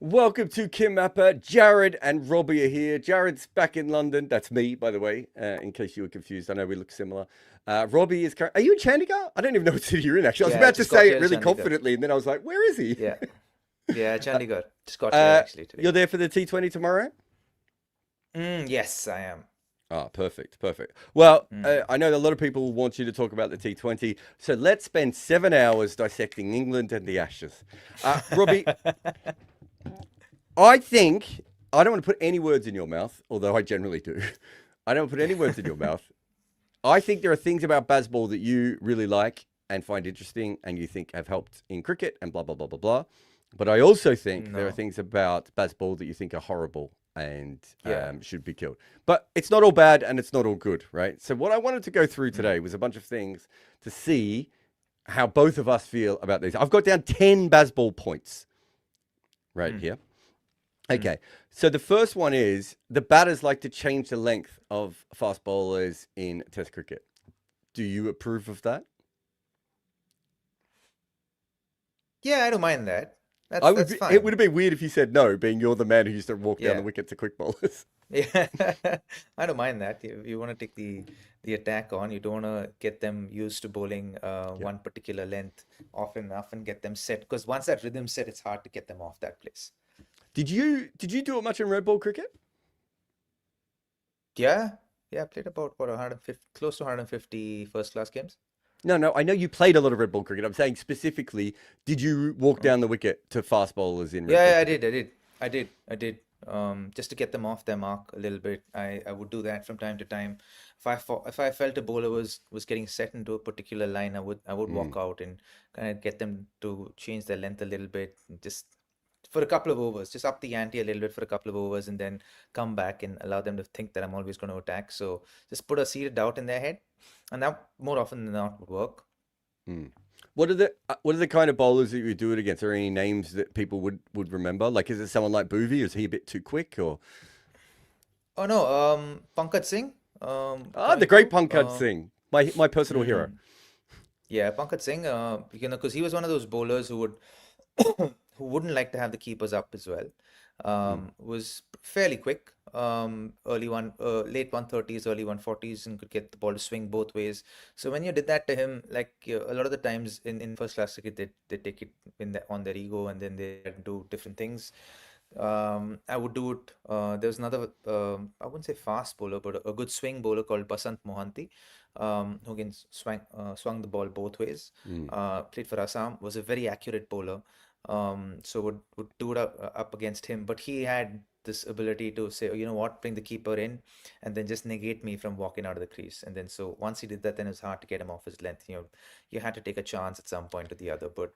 Welcome to KimAppa. Jarrod and Robbie are here. Jarrod's back in London. That's me, by the way, in case you were confused. I know we look similar. Robbie is Are you in Chandigarh? I don't even know what city you're in, actually. I was Yeah, I about to just got say here it to really Chandigarh. confidently, and then I was like, where is he? Yeah, yeah, Chandigarh. Just got here uh, actually today. you're there for the T20 tomorrow? Yes, I am. Ah, perfect, perfect. Well, Mm. I know a lot of people want you to talk about the T20, so let's spend 7 hours dissecting England and the Ashes. Robbie, I think I don't want to put any words in your mouth, although I generally do. I don't put any words in your mouth. I think there are things about Bazball that you really like and find interesting and you think have helped in cricket and blah, blah, blah, blah, blah. But I also think there are No. things about Bazball that you think are horrible and Yeah. should be killed. But it's not all bad and it's not all good, right? So what I wanted to go through Mm. today was a bunch of things to see how both of us feel about these. I've got down 10 Bazball points right Mm. here. Mm. Okay, so the first one is the batters like to change the length of fast bowlers in Test cricket. Do you approve of that? Yeah, I don't mind that. I That's would. that's It fine. would have been weird if you said no, being you're the man who used to walk down the Yeah. wicket to quick bowlers. Yeah. I don't mind that. You want to take the attack on. You don't want to get them used to bowling Yeah. one particular length often enough and get them set. Because once that rhythm's set, it's hard to get them off that place. Did you do it much in red ball cricket? Yeah. Yeah, I played about what 150, close to 150 first class games. No, no. I know you played a lot of red ball cricket. I'm saying specifically, did you walk down the wicket to fast bowlers in red Yeah, ball yeah, I cricket? did, I did, I did, I did. Just to get them off their mark a little bit, I would do that from time to time. If I felt a bowler was getting set into a particular line, I would Mm. walk out and kind of get them to change their length a little bit, just for a couple of overs, just up the ante a little bit for a couple of overs, and then come back and allow them to think that I'm always going to attack. So just put a seed doubt in their head, and that more often than not would work. Mm. What are the kind of bowlers that you would do it against? Are there any names that people would remember? Like, is it someone like Boovy? Is he a bit too quick? Or Oh no, Pankaj Singh, the coming great through. Pankaj Singh, my personal hero. Mm. Yeah, Pankaj Singh, because he was one of those bowlers who would who wouldn't like to have the keepers up as well. Mm. Was fairly quick, late 130s, early 140s, and could get the ball to swing both ways. So when you did that to him, like a lot of the times in first class cricket, they take it on their ego and then they do different things. I would do it. There's another, I wouldn't say fast bowler, but a good swing bowler called Basant Mohanty, who can swung the ball both ways. Mm. Played for Assam, was a very accurate bowler. So would do it up against him, but he had this ability to say, "Oh, you know what, bring the keeper in, and then just negate me from walking out of the crease." And then so once he did that, then it was hard to get him off his length. You had to take a chance at some point or the other. But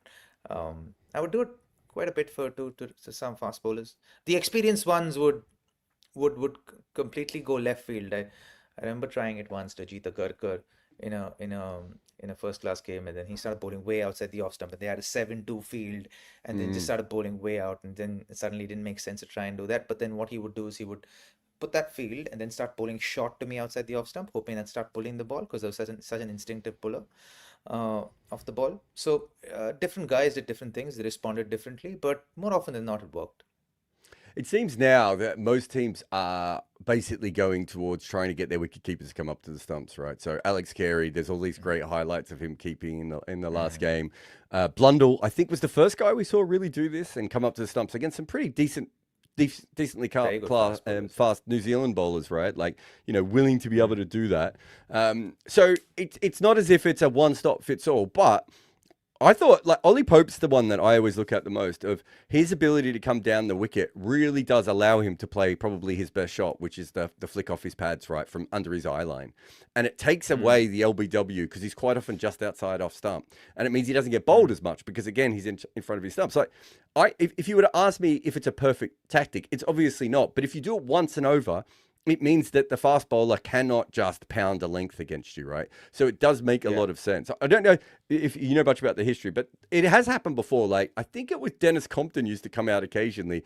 I would do it quite a bit to some fast bowlers. The experienced ones would completely go left field. I remember trying it once to Jeet Agarkar in a first class game, and then he started bowling way outside the off stump, and they had a 7-2 field, and then just Mm. started bowling way out, and then it suddenly didn't make sense to try and do that. But then what he would do is he would put that field and then start bowling short to me outside the off stump, hoping I'd start pulling the ball because I was such an instinctive puller of the ball. So different guys did different things, they responded differently, but more often than not, it worked. It seems now that most teams are basically going towards trying to get their wicket keepers to come up to the stumps, right? So Alex Carey, there's all these great highlights of him keeping in the last Mm. game. Blundell, I think, was the first guy we saw really do this and come up to the stumps against some pretty decently Very good fast bowlers, yeah. fast New Zealand bowlers, right? Like, willing to be able Mm. to do that. So it's not as if it's a one stop fits all, but I thought like Ollie Pope's the one that I always look at the most of his ability to come down the wicket really does allow him to play probably his best shot, which is the flick off his pads right from under his eye line. And it takes Mm. away the LBW because he's quite often just outside off stump. And it means he doesn't get bowled Mm. as much because again, he's in front of his stump. So if you were to ask me if it's a perfect tactic, it's obviously not. But if you do it once and over, it means that the fast bowler cannot just pound a length against you, right? So it does make a lot of sense. I don't know if you know much about the history, but it has happened before. Like, I think it was Dennis Compton used to come out occasionally,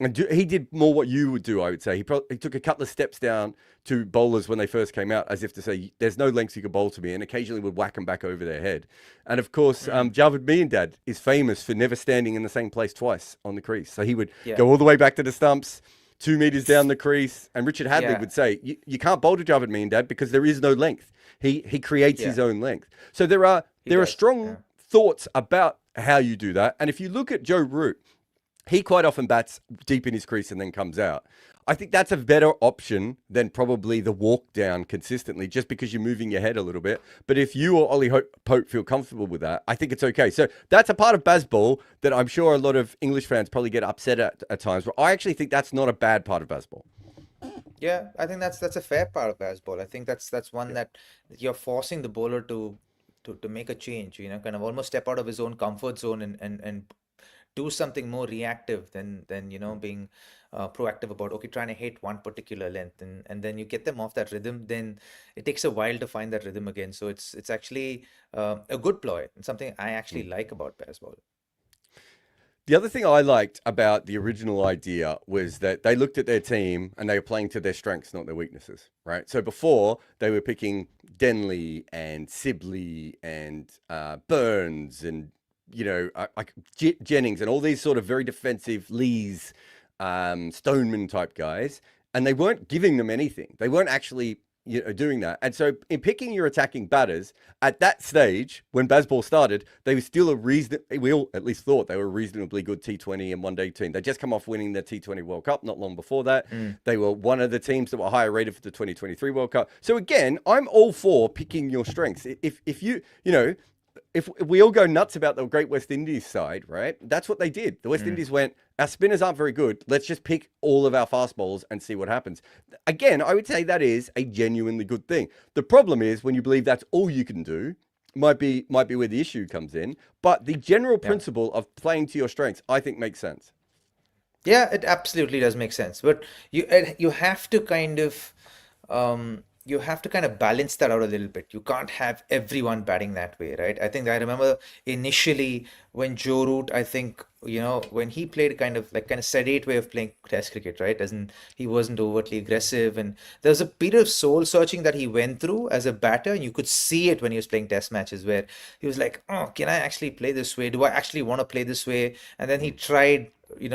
and he did more what you would do, I would say. He took a couple of steps down to bowlers when they first came out, as if to say, there's no lengths you can bowl to me, and occasionally would whack them back over their head. And of course, Jarrod Kimber is famous for never standing in the same place twice on the crease. So he would go all the way back to the stumps, 2 meters down the crease, and Richard Hadley would say, you can't bowl to Jarrod Kimber because there is no length. He creates his own length. So there are strong thoughts about how you do that. And if you look at Joe Root, he quite often bats deep in his crease and then comes out. I think that's a better option than probably the walk down consistently, just because you're moving your head a little bit. But if you or Ollie Pope feel comfortable with that, I think it's okay. So that's a part of Bazball that I'm sure a lot of English fans probably get upset at times. But I actually think that's not a bad part of Bazball. Yeah, I think that's a fair part of Bazball. I think that's one that you're forcing the bowler to make a change, kind of almost step out of his own comfort zone and do something more reactive than being proactive about trying to hit one particular length, and then you get them off that rhythm. Then it takes a while to find that rhythm again. So it's actually a good ploy and something I actually like about Bazball. The other thing I liked about the original idea was that they looked at their team and they were playing to their strengths, not their weaknesses, right? So before, they were picking Denley and Sibley and Burns and Jennings and all these sort of very defensive Lees, Stoneman type guys, and they weren't giving them anything. They weren't actually doing that. And so in picking your attacking batters at that stage, when Bazball started, they were still we all at least thought they were a reasonably good T20 and one-day team. They just come off winning the T20 World Cup not long before that. They were one of the teams that were higher rated for the 2023 World Cup. So again, I'm all for picking your strengths. If you if we all go nuts about the Great West Indies side, right? That's what they did. The West Indies went, our spinners aren't very good. Let's just pick all of our fast bowlers and see what happens. Again, I would say that is a genuinely good thing. The problem is when you believe that's all you can do, might be where the issue comes in. But the general principle of playing to your strengths, I think, makes sense. Yeah, it absolutely does make sense. But you have to kind of balance that out a little bit. You can't have everyone batting that way, right? I think I remember initially when Joe Root, I think, when he played kind of sedate way of playing Test cricket, right? He wasn't overtly aggressive, and there was a period of soul searching that he went through as a batter, and you could see it when he was playing Test matches where he was like, oh, can I actually play this way? Do I actually want to play this way? And then he tried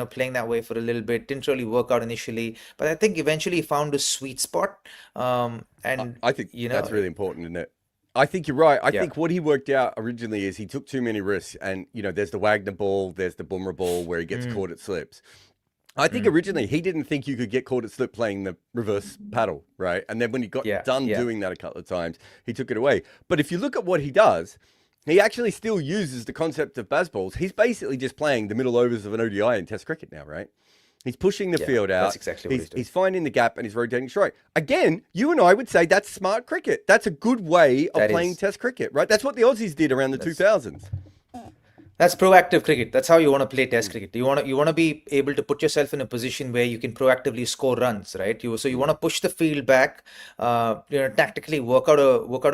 playing that way for a little bit. Didn't really work out initially, but I think eventually he found a sweet spot. And I think that's really important, isn't it? I think you're right. I think what he worked out originally is he took too many risks, and there's the Wagner ball, there's the Bumrah ball where he gets caught at slips. I think originally he didn't think you could get caught at slip playing the reverse paddle, right? And then when he got done doing that a couple of times, he took it away. But if you look at what he does, he actually still uses the concept of Bazballs. He's basically just playing the middle overs of an ODI in Test cricket now, right? He's pushing the field out. That's exactly what he's doing. He's finding the gap and he's rotating straight. Again, you and I would say that's smart cricket. That's a good way of playing Test cricket, right? That's what the Aussies did around the 2000s. That's proactive cricket. That's how you want to play Test cricket. You want to be able to put yourself in a position where you can proactively score runs, right? So you want to push the field back, tactically work out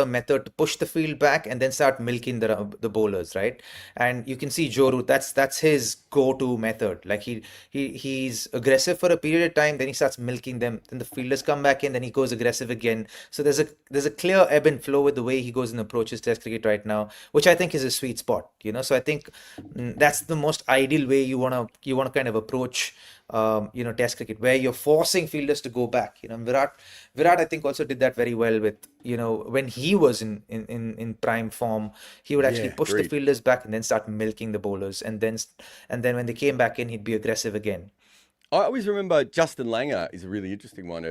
a method to push the field back, and then start milking the bowlers, right? And you can see Joe Root, that's his go-to method. Like he's aggressive for a period of time, then he starts milking them. Then the fielders come back in, then he goes aggressive again. So there's a clear ebb and flow with the way he goes and approaches Test cricket right now, which I think is a sweet spot. So I think that's the most ideal way you want to kind of approach Test cricket, where you're forcing fielders to go back. Virat I think also did that very well with when he was in prime form. He would actually push the fielders back and then start milking the bowlers, and then when they came back in, he'd be aggressive again. I always remember Justin Langer is a really interesting one.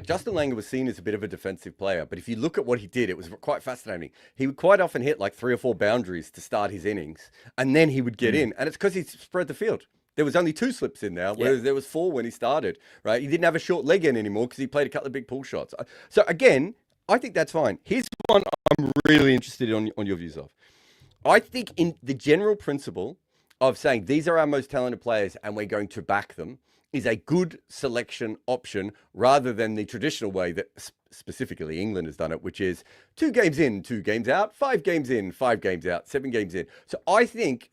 Justin Langer was seen as a bit of a defensive player, but if you look at what he did, it was quite fascinating. He would quite often hit like 3 or 4 boundaries to start his innings, and then he would get in, and it's because he spread the field. There was only 2 slips in there, whereas there was 4 when he started, right? He didn't have a short leg in anymore because he played a couple of big pull shots. So again, I think that's fine. Here's one I'm really interested on your views of. I think in the general principle of saying these are our most talented players and we're going to back them is a good selection option rather than the traditional way that specifically England has done it, which is 2 games in, 2 games out, 5 games in, 5 games out, 7 games in. So I think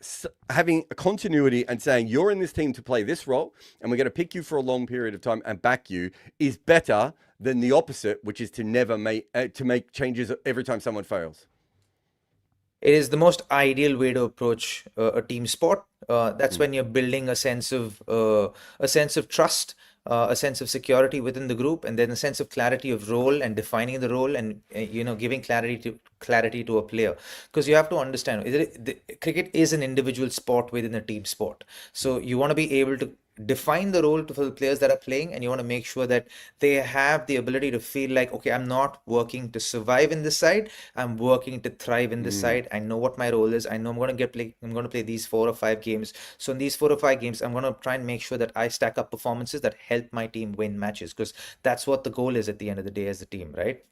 having a continuity and saying you're in this team to play this role and we're going to pick you for a long period of time and back you is better than the opposite, which is to never make changes every time someone fails. It is the most ideal way to approach a team sport. That's when you're building a sense of trust, a sense of security within the group, and then a sense of clarity of role and defining the role, and giving clarity to a player. Because you have to understand, cricket is an individual sport within a team sport. So you want to be able to define the role for the players that are playing, and you want to make sure that they have the ability to feel like, okay, I'm not working to survive in this side, I'm working to thrive in this side. I know what my role is. I know I'm going to play these 4 or 5 games. So in these 4 or 5 games, I'm going to try and make sure that I stack up performances that help my team win matches, because that's what the goal is at the end of the day as a team, right?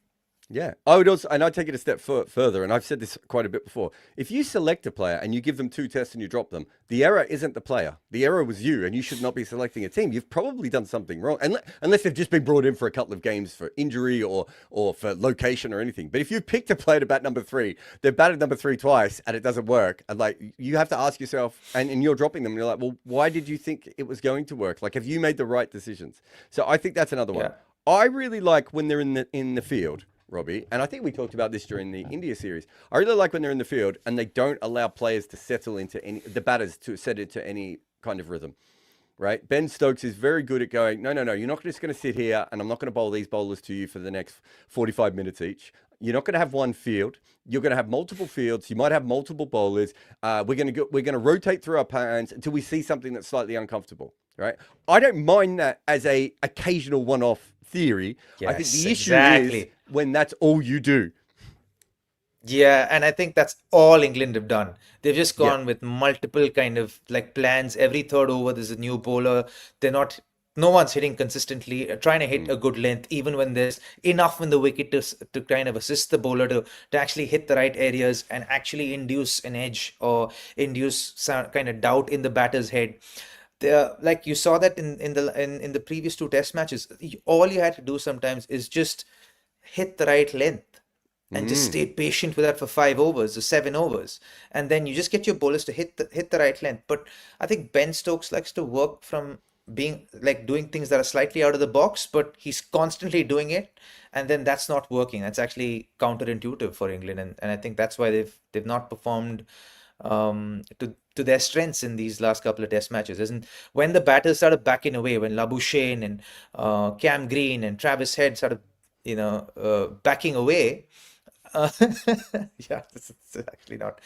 Yeah, I would also, and I'd take it a step further, and I've said this quite a bit before. If you select a player and you give them 2 tests and you drop them, the error isn't the player. The error was you, and you should not be selecting a team. You've probably done something wrong, unless they've just been brought in for a couple of games for injury or for location or anything. But if you picked a player to bat number 3, they've batted number 3 twice, and it doesn't work, and like you have to ask yourself, and you're dropping them, and you're like, well, why did you think it was going to work? Like, have you made the right decisions? So I think that's another one. I really like when they're in the field, Robbie, and I think we talked about this during the India series. I really like when they're in the field and they don't allow players to settle into the batters to set into any kind of rhythm, right? Ben Stokes is very good at going, no, you're not just going to sit here and I'm not going to bowl these bowlers to you for the next 45 minutes each. You're not going to have one field. You're going to have multiple fields. You might have multiple bowlers. We're going to rotate through our plans until we see something that's slightly uncomfortable, right? I don't mind that as a occasional one-off theory. Yes, I think the issue is when that's all you do. Yeah, and I think that's all England have done. They've just gone with multiple kind of like plans. Every third over, there's a new bowler. No one's hitting consistently, trying to hit a good length, even when there's enough in the wicket to kind of assist the bowler to actually hit the right areas and actually induce an edge or induce some kind of doubt in the batter's head. Like you saw that in the previous 2 test matches, all you had to do sometimes is just hit the right length and just stay patient with that for 5 overs or 7 overs, and then you just get your bowlers to hit the right length. But I think Ben Stokes likes to work from being like doing things that are slightly out of the box, but he's constantly doing it, and then that's not working. That's actually counterintuitive for England, and I think that's why they've not performed to their strengths in these last couple of test matches. Isn't when the batters started backing away, when Labuschagne and Cam Green and Travis Head started backing away. Yeah, this is actually not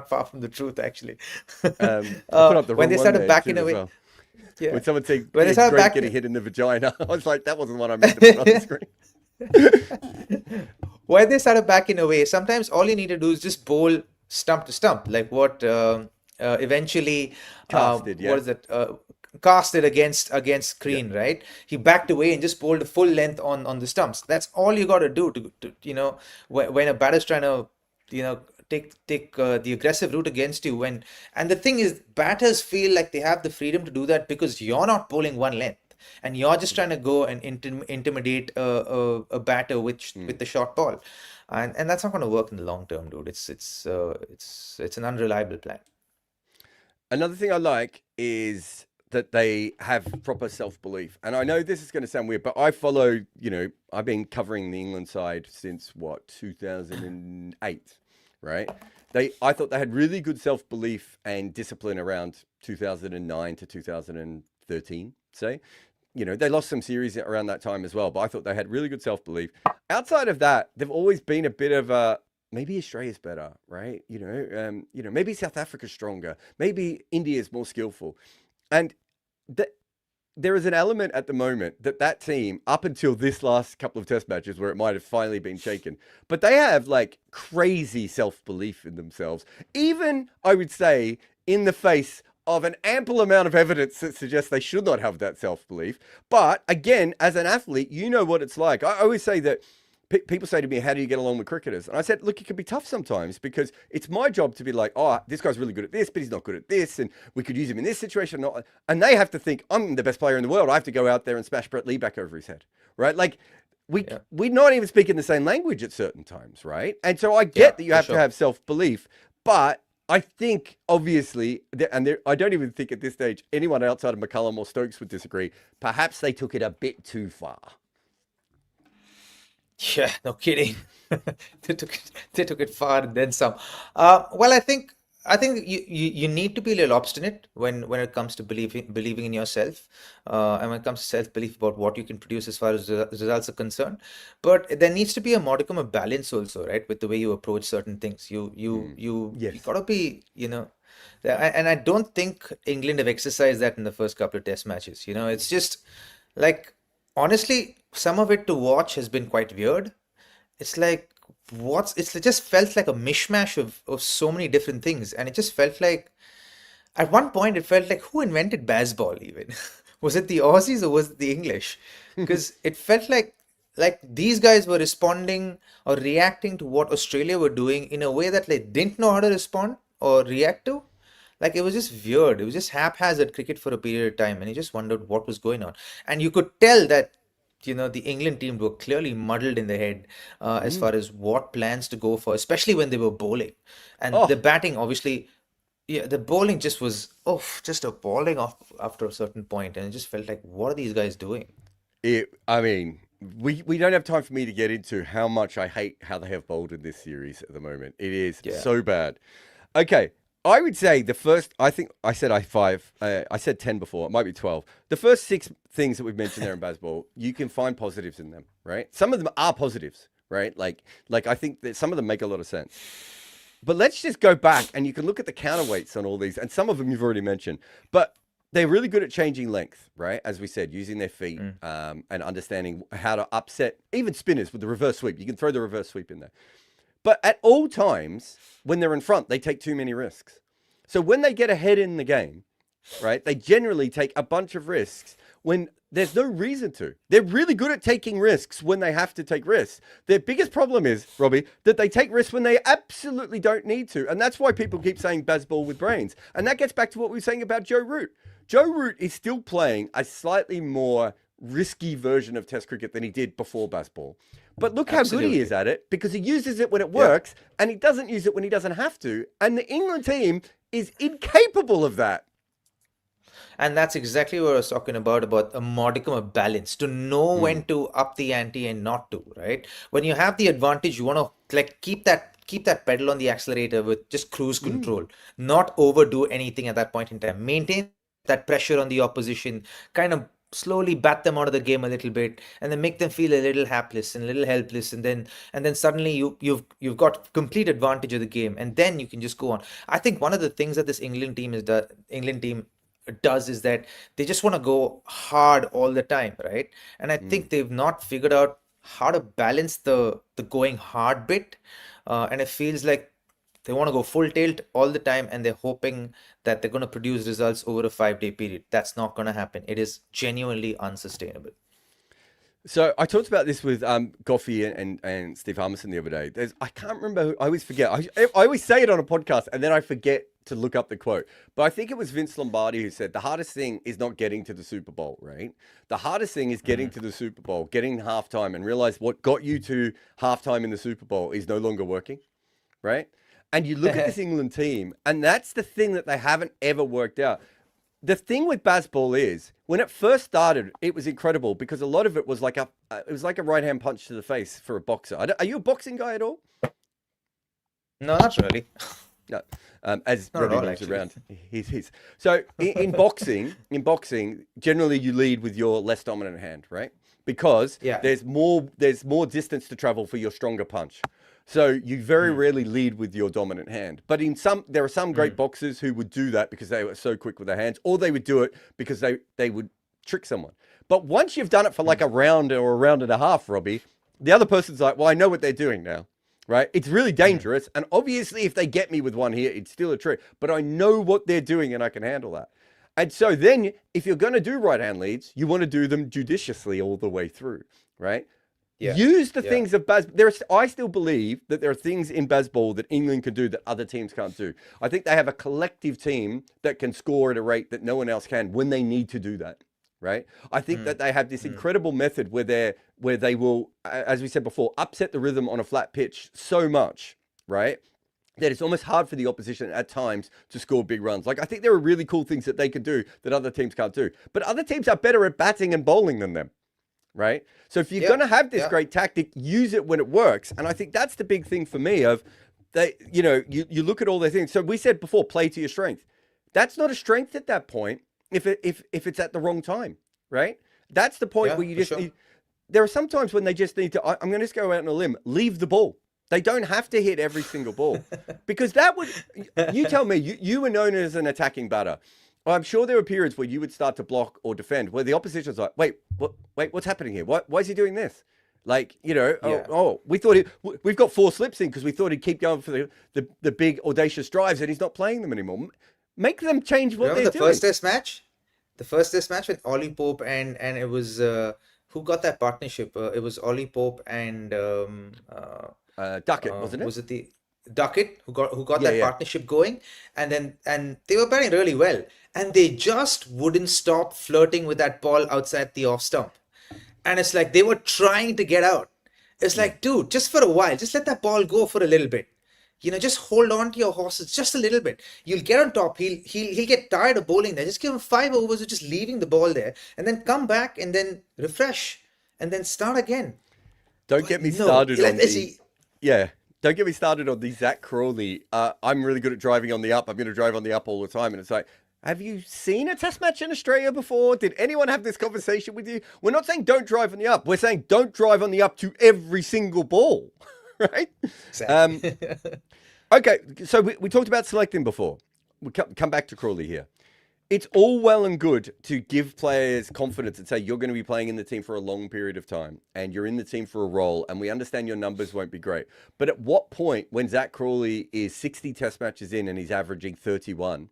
far from the truth, actually. Put up the when they started backing away, well. When someone said when they started getting hit in the vagina, I was like, that wasn't what I meant to put on the screen. When they started backing away, sometimes all you need to do is just bowl stump to stump, like what eventually casted against Green, right? He backed away and just bowled a full length on the stumps. That's all you got to do to when a batter's trying to take the aggressive route against you. And the thing is, batters feel like they have the freedom to do that because you're not bowling one length and you're just trying to go and intimidate a batter with the short ball, and that's not going to work in the long term, dude. It's an unreliable plan. Another thing I like is that they have proper self-belief. And I know this is going to sound weird, but I follow, I've been covering the England side since 2008, right? I thought they had really good self-belief and discipline around 2009 to 2013, say. They lost some series around that time as well, but I thought they had really good self-belief. Outside of that, they've always been a bit of a, maybe Australia's better, right? Maybe South Africa's stronger. Maybe India's more skillful. And there is an element at the moment that team, up until this last couple of test matches where it might have finally been shaken, but they have like crazy self-belief in themselves. Even, I would say, in the face of an ample amount of evidence that suggests they should not have that self-belief. But again, as an athlete, you know what it's like. I always say that people say to me, how do you get along with cricketers? And I said, look, it can be tough sometimes because it's my job to be like, oh, this guy's really good at this, but he's not good at this. And we could use him in this situation. And they have to think, I'm the best player in the world. I have to go out there and smash Brett Lee back over his head, right? Like, we're not even speaking the same language at certain times, right? And so I get that you have to have self-belief, but I think, obviously, I don't even think at this stage anyone outside of McCullum or Stokes would disagree, perhaps they took it a bit too far. Yeah, no kidding. They took it far and then some. Well, I think you need to be a little obstinate when it comes to believing in yourself, and when it comes to self-belief about what you can produce as far as results are concerned. But there needs to be a modicum of balance also, right, with the way you approach certain things. You gotta be, and I don't think England have exercised that in the first couple of Test matches. It's just like, honestly, some of it to watch has been quite weird. It's like, it just felt like a mishmash of so many different things. And it just felt like, at one point, it felt like, who invented Bazball even? Was it the Aussies or was it the English? Because it felt like these guys were responding or reacting to what Australia were doing in a way that they didn't know how to respond or react to. Like, it was just weird. It was just haphazard cricket for a period of time. And you just wondered what was going on. And you could tell that, the England team were clearly muddled in the head as far as what plans to go for, especially when they were bowling. And the batting, obviously, the bowling just was just appalling after a certain point. And it just felt like, what are these guys doing? We don't have time for me to get into how much I hate how they have bowled in this series at the moment. It is so bad. Okay. I would say I think I said I said 10 before, it might be 12. The first 6 things that we've mentioned there in Bazball, you can find positives in them, right? Some of them are positives, right? Like I think that some of them make a lot of sense. But let's just go back and you can look at the counterweights on all these, and some of them you've already mentioned, but they're really good at changing length, right? As we said, using their feet and understanding how to upset even spinners with the reverse sweep. You can throw the reverse sweep in there. But at all times, when they're in front, they take too many risks. So when they get ahead in the game, right, they generally take a bunch of risks when there's no reason to. They're really good at taking risks when they have to take risks. Their biggest problem is, Robbie, that they take risks when they absolutely don't need to. And that's why people keep saying Bazball with brains. And that gets back to what we were saying about Joe Root. Joe Root is still playing a slightly more risky version of Test cricket than he did before Bazball. But look how good he is at it, because he uses it when it works and he doesn't use it when he doesn't have to. And the England team is incapable of that. And that's exactly what I was talking about a modicum of balance, to know when to up the ante and not to, right? When you have the advantage, you want to keep that pedal on the accelerator with just cruise control, not overdo anything at that point in time. Maintain that pressure on the opposition, kind of slowly bat them out of the game a little bit, and then make them feel a little hapless and a little helpless, and then suddenly you've got complete advantage of the game, and then you can just go on. I think one of the things that this England team does is that they just want to go hard all the time, right? And I think they've not figured out how to balance the going hard bit, and it feels like they want to go full tilt all the time, and they're hoping that they're going to produce results over a 5-day period. That's not going to happen. It is genuinely unsustainable. So I talked about this with Goffey and Steve Harmison the other day. I can't remember who, I always forget. I always say it on a podcast and then I forget to look up the quote. But I think it was Vince Lombardi who said the hardest thing is not getting to the Super Bowl, right? The hardest thing is getting to the Super Bowl, getting halftime, and realize what got you to halftime in the Super Bowl is no longer working, right? And you look at this England team, and that's the thing that they haven't ever worked out. The thing with Bazball is, when it first started, it was incredible because a lot of it was like a right-hand punch to the face for a boxer. Are you a boxing guy at all? No, not really. No, as Robbie moves around, he's. So in boxing, generally you lead with your less dominant hand, right? Because there's more distance to travel for your stronger punch. So you very rarely lead with your dominant hand. But there are some great boxers who would do that because they were so quick with their hands, or they would do it because they would trick someone. But once you've done it for like a round or a round and a half, Robbie, the other person's like, well, I know what they're doing now, right? It's really dangerous. And obviously if they get me with one here, it's still a trick, but I know what they're doing and I can handle that. And so then if you're going to do right hand leads, you want to do them judiciously all the way through, right? Yeah. Use the Yeah. things of I still believe that there are things in Bazball that England can do that other teams can't do. I think they have a collective team that can score at a rate that no one else can when they need to do that. Right? I think that they have this incredible method where they will, as we said before, upset the rhythm on a flat pitch so much, right? That it's almost hard for the opposition at times to score big runs. Like, I think there are really cool things that they can do that other teams can't do. But other teams are better at batting and bowling than them, right? So if you're going to have this great tactic, use it when it works. And I think that's the big thing for me of they, you look at all their things. So we said before, play to your strength. That's not a strength at that point if it's at the wrong time, right? That's the point where you just need, there are some times when they just need to, I'm going to just go out on a limb, leave the ball. They don't have to hit every single ball because that would, you tell me, you were known as an attacking batter. I'm sure there were periods where you would start to block or defend where the opposition's like, wait, what's happening here? Why is he doing this? Like, we thought we've got 4 slips in because we thought he'd keep going for the big audacious drives and he's not playing them anymore. Make them change what they're doing. The first test match with Ollie Pope and it was, who got that partnership? It was Ollie Pope and, Duckett, wasn't it? Was it the Duckett who got that partnership going? And they were batting really well, and they just wouldn't stop flirting with that ball outside the off stump. And it's like they were trying to get out. It's like, dude, just for a while, just let that ball go for a little bit. Just hold on to your horses just a little bit. You'll get on top. He'll get tired of bowling there. Just give him 5 overs of just leaving the ball there, and then come back and then refresh and then start again. Don't get me started on don't get me started on the Zach Crawley. I'm really good at driving on the up. I'm going to drive on the up all the time. And it's like, have you seen a test match in Australia before? Did anyone have this conversation with you? We're not saying don't drive on the up. We're saying don't drive on the up to every single ball, right? Exactly. Okay, so we talked about selecting before. We come back to Crawley here. It's all well and good to give players confidence and say you're going to be playing in the team for a long period of time and you're in the team for a role and we understand your numbers won't be great. But at what point when Zach Crawley is 60 test matches in and he's averaging 31,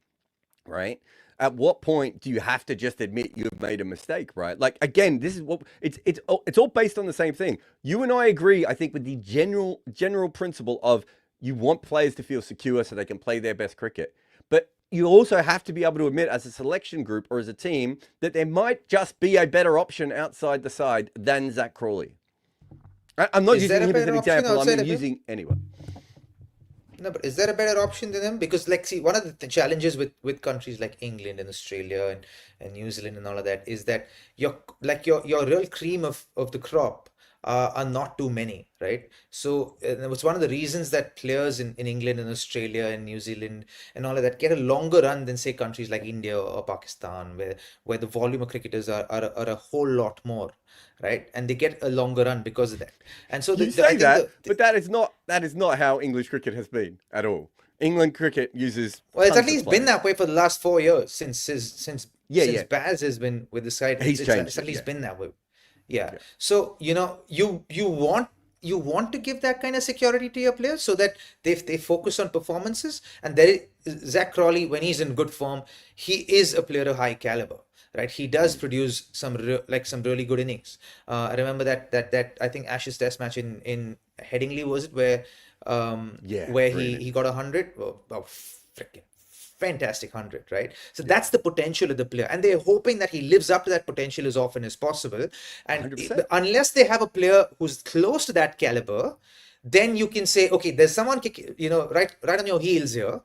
right? At what point do you have to just admit you've made a mistake, right? Like, again, this is what it's all based on the same thing. You and I agree, I think, with the general principle of you want players to feel secure so they can play their best cricket. But you also have to be able to admit as a selection group or as a team that there might just be a better option outside the side than Zach Crawley. I'm not using him as an example. I'm using anyone. No, but is there a better option than him? Because, like, see, one of the challenges with countries like England and Australia and New Zealand and all of that is that your real cream of the crop are not too many, right? So it was one of the reasons that players in England and Australia and New Zealand and all of that get a longer run than, say, countries like India or Pakistan, where the volume of cricketers are a whole lot more, right? And they get a longer run because of that. And so but that is not how English cricket has been at all. England cricket uses it's at least been that way for the last 4 years since Baz has been with the side. It's at least been that way. Yeah. So, you want to give that kind of security to your players so that they focus on performances. And Zach Crawley, when he's in good form, he is a player of high caliber, right? He does produce some really good innings. I remember that I think Ashes Test match in Headingley, was it, where he got 100? Oh, freaking fantastic 100, right? So that's the potential of the player, and they're hoping that he lives up to that potential as often as possible. And 100%. Unless they have a player who's close to that caliber, then you can say, okay, there's someone right on your heels here,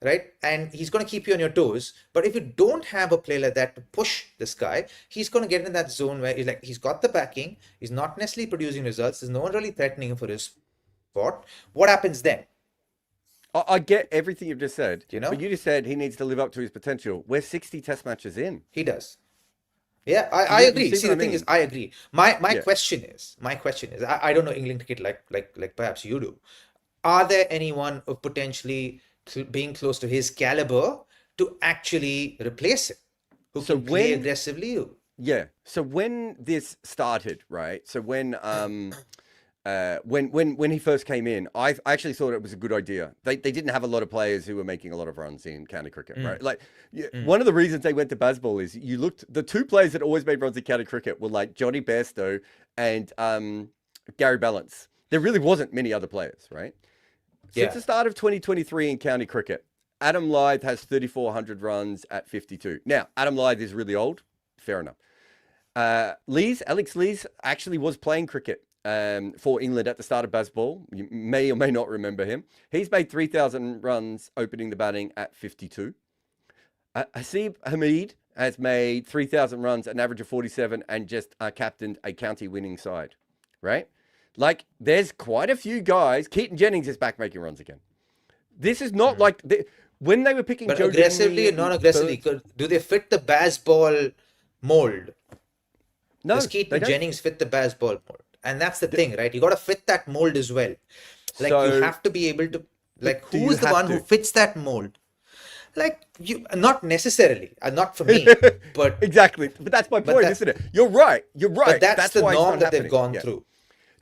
right? And he's going to keep you on your toes. But if you don't have a player like that to push this guy, he's going to get in that zone where he's got the backing, he's not necessarily producing results, there's no one really threatening him for his spot. What happens then? I get everything you've just said, but you just said he needs to live up to his potential. We're 60 test matches in. He does. Yeah, I agree. See, the thing is, I agree. My question is, I don't know England cricket like perhaps you do. Are there anyone of potentially being close to his caliber to actually replace him, who can play aggressively? Yeah. So when this started, right? So when he first came in, I actually thought it was a good idea. They didn't have a lot of players who were making a lot of runs in county cricket, right? Like one of the reasons they went to Bazball is the 2 players that always made runs in county cricket were like Johnny Bairstow and Gary Ballance. There really wasn't many other players, right? Since Yeah. the start of 2023 in county cricket, Adam Lyth has 3,400 runs at 52. Now, Adam Lyth is really old. Fair enough. Alex Lees actually was playing cricket for England at the start of Bazball. You may or may not remember him. He's made 3,000 runs opening the batting at 52. Hasib Hamid has made 3,000 runs at an average of 47 and just captained a county winning side, right? Like, there's quite a few guys. Keaton Jennings is back making runs again. This is not like when they were picking But Joe aggressively or non-aggressively, do they fit the Bazball mold? No, Does Keaton Jennings fit the Bazball mold? And that's the thing, right? You got to fit that mold as well. Like, you have to be able to, like, who's the one who fits that mold? Like, you, not necessarily, not for me, but exactly. But that's my point, isn't it? You're right. You're right. But that's the norm that they've gone through.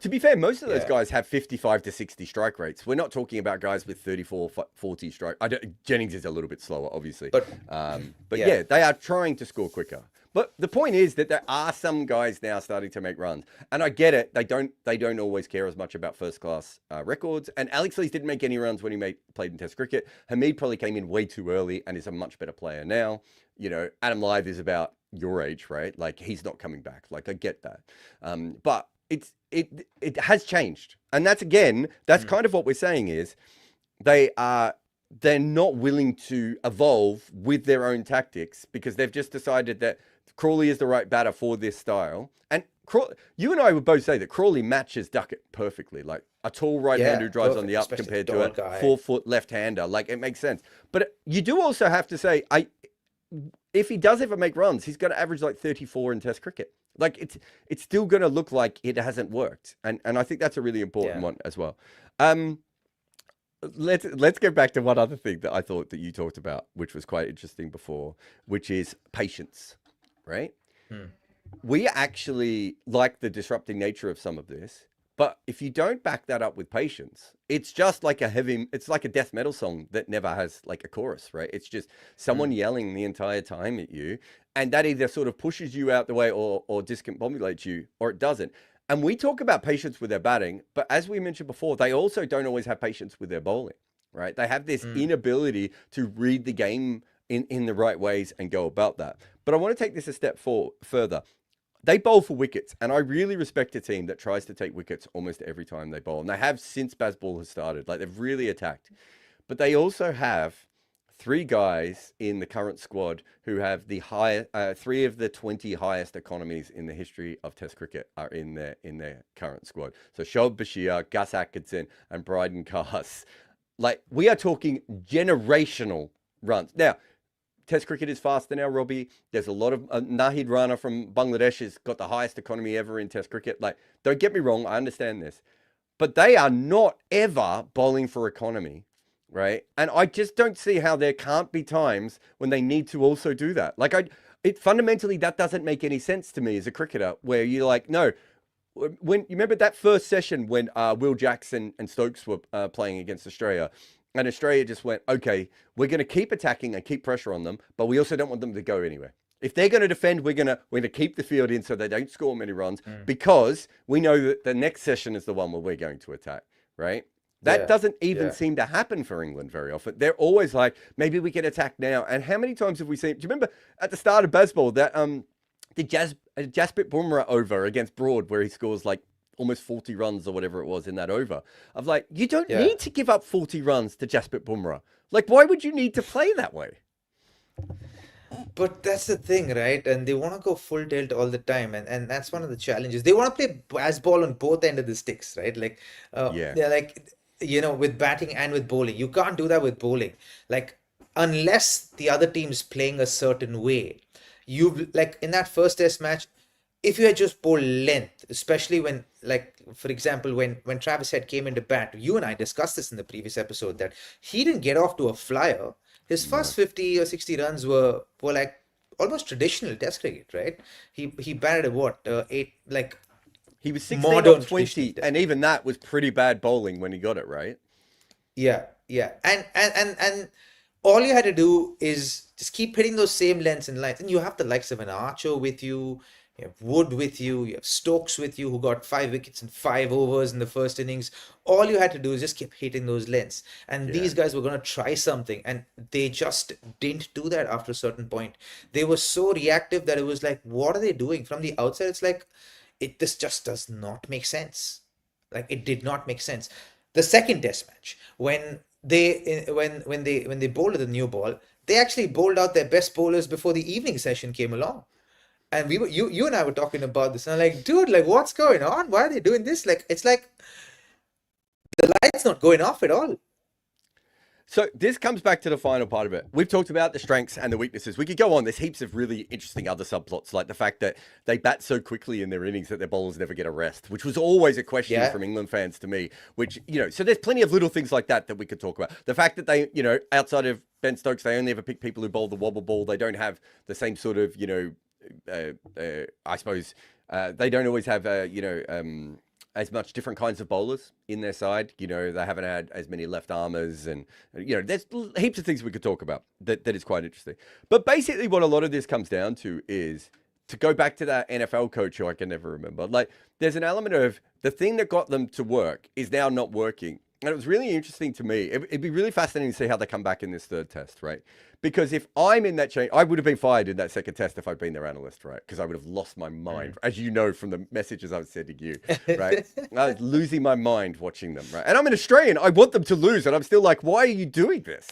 To be fair, most of those guys have 55 to 60 strike rates. We're not talking about guys with 34, 40 strike. Jennings is a little bit slower, obviously. But yeah, they are trying to score quicker. But the point is that there are some guys now starting to make runs, and I get it. They don't always care as much about first class records. And Alex Lees didn't make any runs when he played in Test cricket. Hamid probably came in way too early and is a much better player now. You know, Adam Lyth is about your age, right? Like, he's not coming back. Like, I get that, but it has changed, and that's kind of what we're saying is they're not willing to evolve with their own tactics because they've just decided that Crawley is the right batter for this style. And you and I would both say that Crawley matches Duckett perfectly. Like, a tall right-hander who drives on the up compared to a 4-foot left-hander. Like, it makes sense. But you do also have to say, if he does ever make runs, he's going to average like 34 in Test cricket. Like, it's still going to look like it hasn't worked. And I think that's a really important one as well. Let's go back to one other thing that I thought that you talked about, which was quite interesting before, which is patience, right? We actually like the disrupting nature of some of this, but if you don't back that up with patience, it's just like it's like a death metal song that never has like a chorus, right? It's just someone yelling the entire time at you, and that either sort of pushes you out the way or discombobulates you, or it doesn't. And we talk about patience with their batting, but as we mentioned before, they also don't always have patience with their bowling, right? They have this inability to read the game in the right ways and go about that. But I want to take this a step further. They bowl for wickets, and I really respect a team that tries to take wickets almost every time they bowl. And they have since Bazball has started. Like, they've really attacked. But they also have 3 guys in the current squad who have the 3 of the 20 highest economies in the history of Test cricket are in their current squad. So Shoaib Bashir, Gus Atkinson, and Bryden Cars. Like, we are talking generational runs. Now, Test cricket is faster now, Robbie. There's a lot of Nahid Rana from Bangladesh has got the highest economy ever in Test cricket. Like, don't get me wrong, I understand this, but they are not ever bowling for economy, right? And I just don't see how there can't be times when they need to also do that. Like, fundamentally, that doesn't make any sense to me as a cricketer, where you're like, no. When you remember that first session when Will Jackson and Stokes were playing against Australia. And Australia just went, okay, we're going to keep attacking and keep pressure on them, but we also don't want them to go anywhere. If they're going to defend, we're going to keep the field in so they don't score many runs because we know that the next session is the one where we're going to attack, right? That doesn't even seem to happen for England very often. They're always like, maybe we can attack now. And how many times have we seen? Do you remember at the start of Bazball that the Jasprit Bumrah over against Broad where he scores like almost 40 runs or whatever it was in that over? Of like, you don't need to give up 40 runs to Jasprit Bumrah. Like, why would you need to play that way? But that's the thing, right? And they want to go full tilt all the time, and that's one of the challenges. They want to play Bazball on both ends of the sticks, right? Like, they're like, you know, with batting and with bowling. You can't do that with bowling. Like, unless the other team's playing a certain way. Like, in that first Test match, if you had just bowled length, especially when, like, for example, when Travis Head came into bat, you and I discussed this in the previous episode, that he didn't get off to a flyer. His first 50 or 60 runs were like almost traditional Test cricket, right? He batted what, 8, like, he was 16 off 20, and even that was pretty bad bowling when he got it, right? Yeah. And all you had to do is just keep hitting those same lengths and lines. And you have the likes of an Archer with you. You have Wood with you have Stokes with you, who got 5 wickets in 5 overs in the first innings. All you had to do is just keep hitting those lengths. And Yeah. these guys were going to try something, and they just didn't do that after a certain point. They were so reactive that it was like, what are they doing? From the outside, it's like, this just does not make sense. Like, it did not make sense. The second test match, when they bowled the new ball, they actually bowled out their best bowlers before the evening session came along. And you and I were talking about this, and I'm like, dude, like, what's going on? Why are they doing this? Like, it's like the light's not going off at all. So this comes back to the final part of it. We've talked about the strengths and the weaknesses. We could go on. There's heaps of really interesting other subplots, like the fact that they bat so quickly in their innings that their bowlers never get a rest, which was always a question Yeah. from England fans to me. Which, so there's plenty of little things like that we could talk about. The fact that they, outside of Ben Stokes, they only ever pick people who bowl the wobble ball. They don't have the same sort of, I suppose they don't always have, as much different kinds of bowlers in their side. They haven't had as many left armers, and there's heaps of things we could talk about that is quite interesting. But basically what a lot of this comes down to is, to go back to that NFL coach who I can never remember, like, there's an element of the thing that got them to work is now not working. And it was really interesting to me. It'd be really fascinating to see how they come back in this third test, right? Because if I'm in that chain, I would have been fired in that second test if I'd been their analyst, right? Because I would have lost my mind, as you know from the messages I was sending you, right? I was losing my mind watching them, right? And I'm an Australian. I want them to lose, and I'm still like, why are you doing this?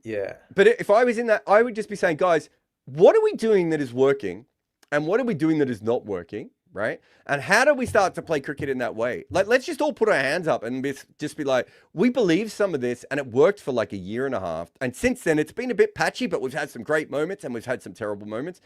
Yeah. But if I was in that, I would just be saying, guys, what are we doing that is working, and what are we doing that is not working? Right? And how do we start to play cricket in that way? Like, let's just all put our hands up and just be like, we believe some of this, and it worked for like a year and a half. And since then, it's been a bit patchy, but we've had some great moments and we've had some terrible moments.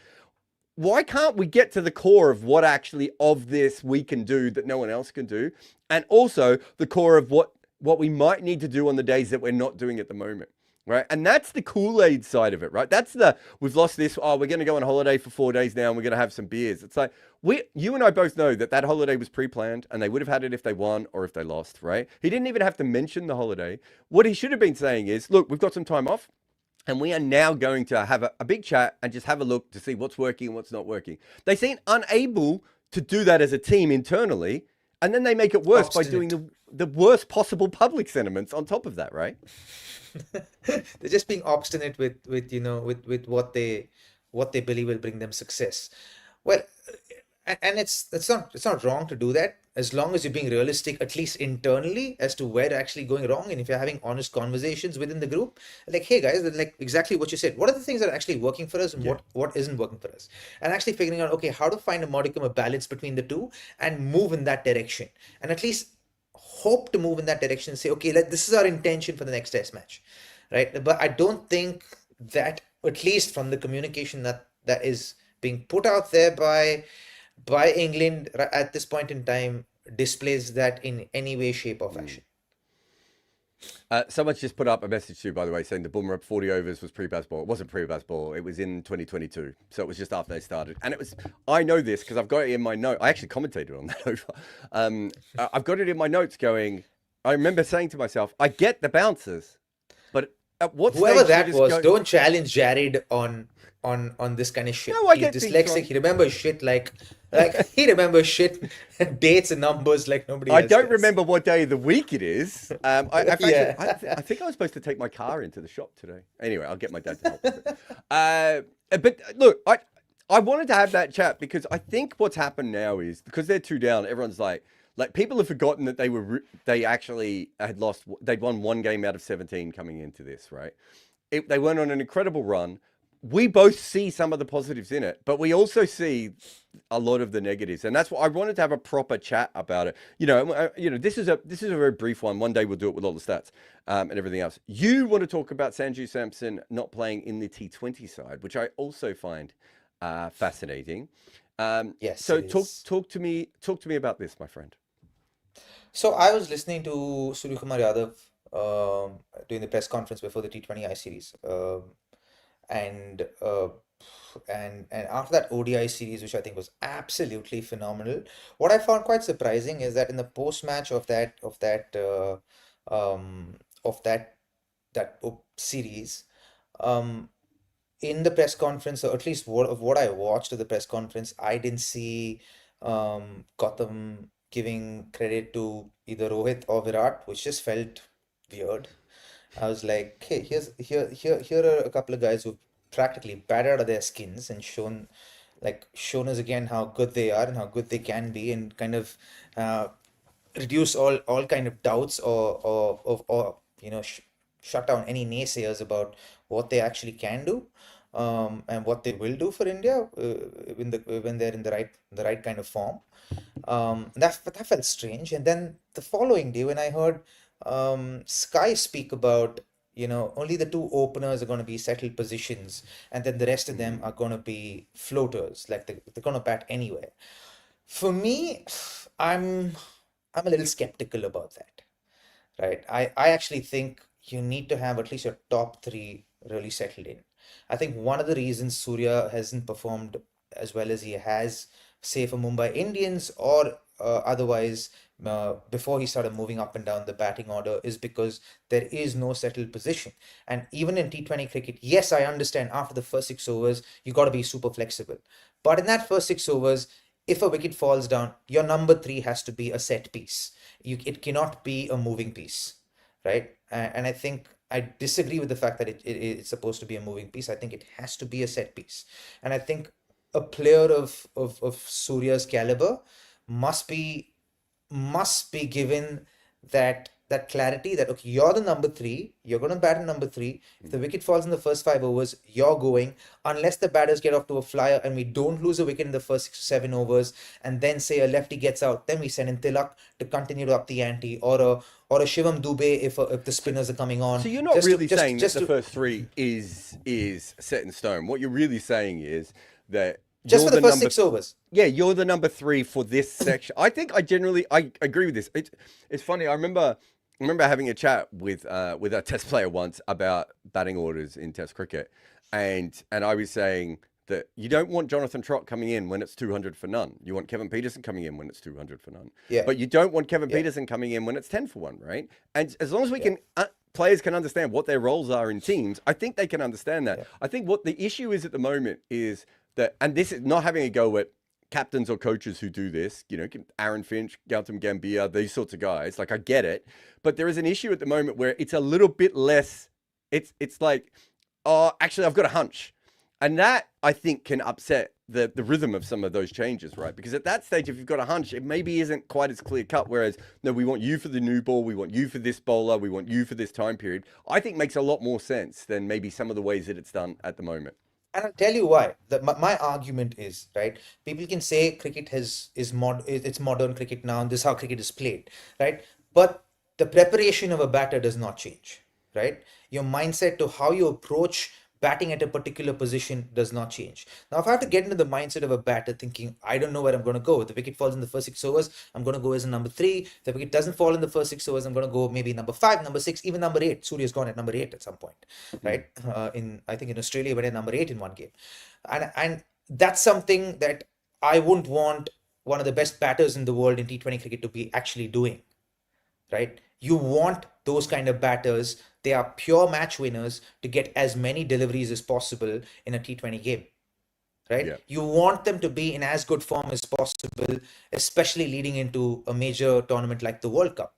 Why can't we get to the core of what actually of this we can do that no one else can do? And also the core of what we might need to do on the days that we're not doing at the moment. Right. And that's the Kool-Aid side of it, right? That's we've lost this. Oh, we're going to go on holiday for 4 days now and we're going to have some beers. It's like, you and I both know that holiday was pre-planned, and they would have had it if they won or if they lost, right? He didn't even have to mention the holiday. What he should have been saying is, look, we've got some time off, and we are now going to have a big chat and just have a look to see what's working and what's not working. They seem unable to do that as a team internally, and then they make it worse by doing the worst possible public sentiments on top of that, right? They're just being obstinate with what they believe will bring them success. Well, and it's not wrong to do that, as long as you're being realistic, at least internally, as to where they're actually going wrong. And if you're having honest conversations within the group, like, hey guys, like exactly what you said, what are the things that are actually working for us, and what isn't working for us, and actually figuring out, okay, how to find a modicum of balance between the two and move in that direction, and at least hope to move in that direction and say, okay, this is our intention for the next test match, right? But I don't think that, at least from the communication that is being put out there by England at this point in time, displays that in any way, shape, or fashion. Someone's just put up a message to you, by the way, saying the Boomer 40 overs was pre-Bazball. It wasn't pre-Bazball. It was in 2022. So it was just after they started. And it was, I know this because I've got it in my note. I actually commentated on that over. I've got it in my notes going, I remember saying to myself, I get the bouncers, but at what Whoever stage that was, don't challenge Jarrod on this kind of shit. No, I He's get things dyslexic. wrong. He remembers shit like he remembers shit, dates and numbers like nobody else I don't does. remember what day of the week it is. I think I was supposed to take my car into the shop today. Anyway, I'll get my dad to help with it. But look, I wanted to have that chat because I think what's happened now is, because they're 2 down, everyone's like people have forgotten that they actually had lost. They'd won 1 game out of 17 coming into this, right? They went on an incredible run. We both see some of the positives in it, but we also see a lot of the negatives, and that's what I wanted to have a proper chat about it. This is a very brief one. One day we'll do it with all the stats and everything else. You want to talk about Sanju Samson not playing in the T20 side, which I also find fascinating. Yes. So talk to me about this, my friend. So I was listening to Suryakumar Yadav doing the press conference before the T20I series, and after that ODI series, which I think was absolutely phenomenal, what I found quite surprising is that in the post match of that series, in the press conference, or at least what I watched of the press conference, I didn't see Gotham giving credit to either Rohit or Virat, which just felt weird. I was like, hey, here are a couple of guys who've practically battered out of their skins and shown us again how good they are and how good they can be, and kind of uh, reduce all kind of doubts, or shut down any naysayers about what they actually can do, and what they will do for India, when they're in the right kind of form. That felt strange. And then the following day, when I heard Sky speak about, only the two openers are going to be settled positions, and then the rest of them are going to be floaters, like they're going to bat anywhere. For me, I'm I'm a little skeptical about that, right? I actually think you need to have at least your top three really settled in. I think one of the reasons Surya hasn't performed as well as he has, say for Mumbai Indians, or otherwise, before he started moving up and down the batting order, is because there is no settled position. And even in T20 cricket, yes, I understand after the first 6 overs, you got to be super flexible. But in that first 6 overs, if a wicket falls down, your number three has to be a set piece. It cannot be a moving piece, right? And I think I disagree with the fact that it's supposed to be a moving piece. I think it has to be a set piece. And I think a player of Surya's caliber must be given that clarity that, okay, you're the number three, you're going to bat in number three. If the wicket falls in the first 5 overs, you're going, unless the batters get off to a flyer and we don't lose a wicket in the first 6 or 7 overs, and then say a lefty gets out, then we send in Tilak to continue to up the ante, or a Shivam Dubey if the spinners are coming on. So you're not really saying that the first three is set in stone. What you're really saying is that just for the first 6 overs. Yeah, you're the number three for this section. I think I agree with this. It's funny. I remember having a chat with a test player once about batting orders in test cricket, and I was saying that you don't want Jonathan Trott coming in when it's 200 for none. You want Kevin Peterson coming in when it's 200 for none. Yeah. But you don't want Kevin Peterson coming in when it's 10 for one, right? And as long as we can, players can understand what their roles are in teams, I think they can understand that. Yeah. I think what the issue is at the moment is that, and this is not having a go at captains or coaches who do this, Aaron Finch, Gautam Gambhir, these sorts of guys, like I get it, but there is an issue at the moment where it's a little bit less, it's like, oh, actually I've got a hunch. And that, I think, can upset the rhythm of some of those changes, right? Because at that stage, if you've got a hunch, it maybe isn't quite as clear cut. Whereas, no, we want you for the new ball, we want you for this bowler, we want you for this time period. I think makes a lot more sense than maybe some of the ways that it's done at the moment. And I'll tell you why. My argument is, right, people can say cricket it's modern cricket now, and this is how cricket is played, right? But the preparation of a batter does not change, right? Your mindset to how you approach batting at a particular position does not change. Now, if I have to get into the mindset of a batter thinking, I don't know where I'm going to go. If the wicket falls in the first 6 overs, I'm going to go as a number three. If the wicket doesn't fall in the first 6 overs, I'm going to go maybe number five, number six, even number eight. Surya's gone at number eight at some point, right? I think in Australia, went at number eight in one game. And that's something that I wouldn't want one of the best batters in the world in T20 cricket to be actually doing, right? You want those kind of batters. They are pure match winners to get as many deliveries as possible in a T20 game, right? Yeah. You want them to be in as good form as possible, especially leading into a major tournament like the World Cup,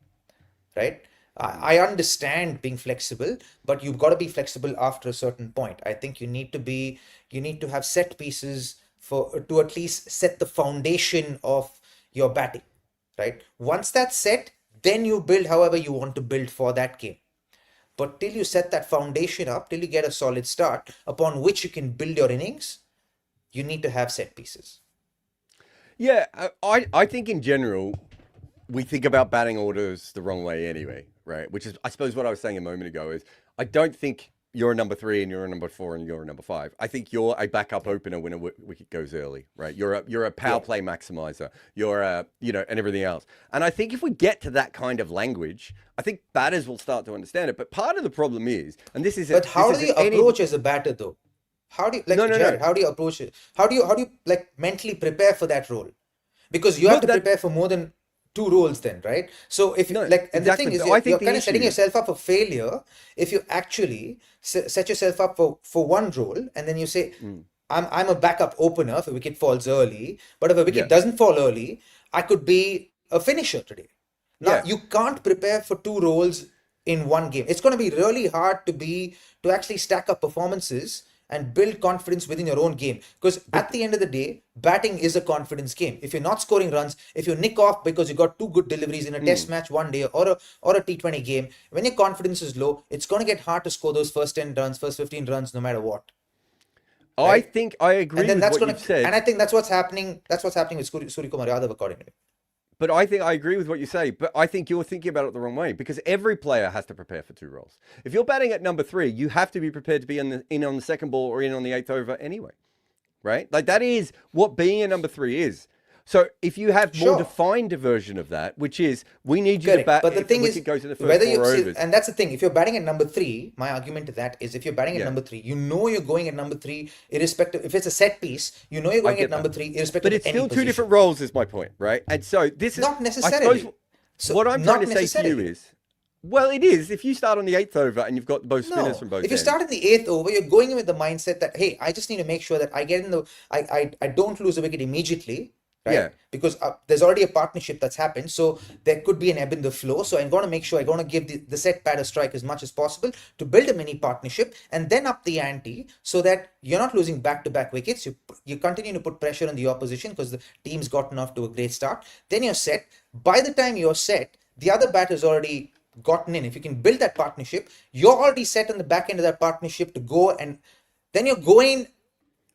right? I understand being flexible, but you've got to be flexible after a certain point. I think you need to have set pieces to at least set the foundation of your batting, right? Once that's set, then you build however you want to build for that game. But till you set that foundation up, till you get a solid start upon which you can build your innings, you need to have set pieces. Yeah, I think in general, we think about batting orders the wrong way anyway, right? Which is, I suppose, what I was saying a moment ago is I don't think you're a number three and you're a number four and you're a number five. I think you're a backup opener when a wicket goes early, right? You're a power play maximizer. You're and everything else. And I think if we get to that kind of language, I think batters will start to understand it. But part of the problem is, and this is, but how do you approach as a batter though? How do you Jarrod, how do you approach it? How do you like mentally prepare for that role? Because you have to prepare for more than two roles then, right? So if you No, like, and the exactly. thing is, But I you're think the kind of setting issue, yourself up for failure if you actually set yourself up for one role, and then you say, I'm a backup opener if a wicket falls early, but if a yeah, wicket doesn't fall early, I could be a finisher today. Now yeah. you can't prepare for two roles in one game. It's going to be really hard to actually stack up performances and build confidence within your own game. Because at But the end of the day, batting is a confidence game. If you're not scoring runs, if you nick off because you got two good deliveries in a test match one day or a T20 game, when your confidence is low, it's going to get hard to score those first 10 runs, first 15 runs, no matter what. I Right? think I And agree then with that's what going you've to, and said. I think that's what's happening. That's what's happening with Suryakumar Yadav, according to me. But I think I agree with what you say. But I think you're thinking about it the wrong way because every player has to prepare for two roles. If you're batting at number 3, you have to be prepared to be in on the second ball or in on the eighth over anyway, right? Like that is what being a number 3 is. So if you have more Sure. defined version of that, which is we need you to Correct. bat But the if the thing is, wicket goes in the first whether 4 you see, overs. and that's the thing, if you're batting at number three, my argument to that is if you're batting at Yeah, number three, you know you're going at number three, irrespective, if it's a set piece, you know you're I going at get that. number three, irrespective But of it's any still two position. different roles, is my point, right? And so this is, Not I suppose, necessarily. So, what I'm trying not to say to you necessarily. is, well, it is. If you start on the eighth over and you've got both spinners No. from both If you ends, start in the eighth over, you're going in with the mindset that, hey, I just need to make sure that I get in the, I don't lose a wicket immediately, yeah, right? Because there's already a partnership that's happened. So there could be an ebb in the flow. So I'm going to make sure I'm going to give the set batter strike as much as possible to build a mini partnership and then up the ante so that you're not losing back-to-back wickets. You continue to put pressure on the opposition because the team's gotten off to a great start. Then you're set. By the time you're set, the other batter's already gotten in. If you can build that partnership, you're already set on the back end of that partnership to go, and then you're going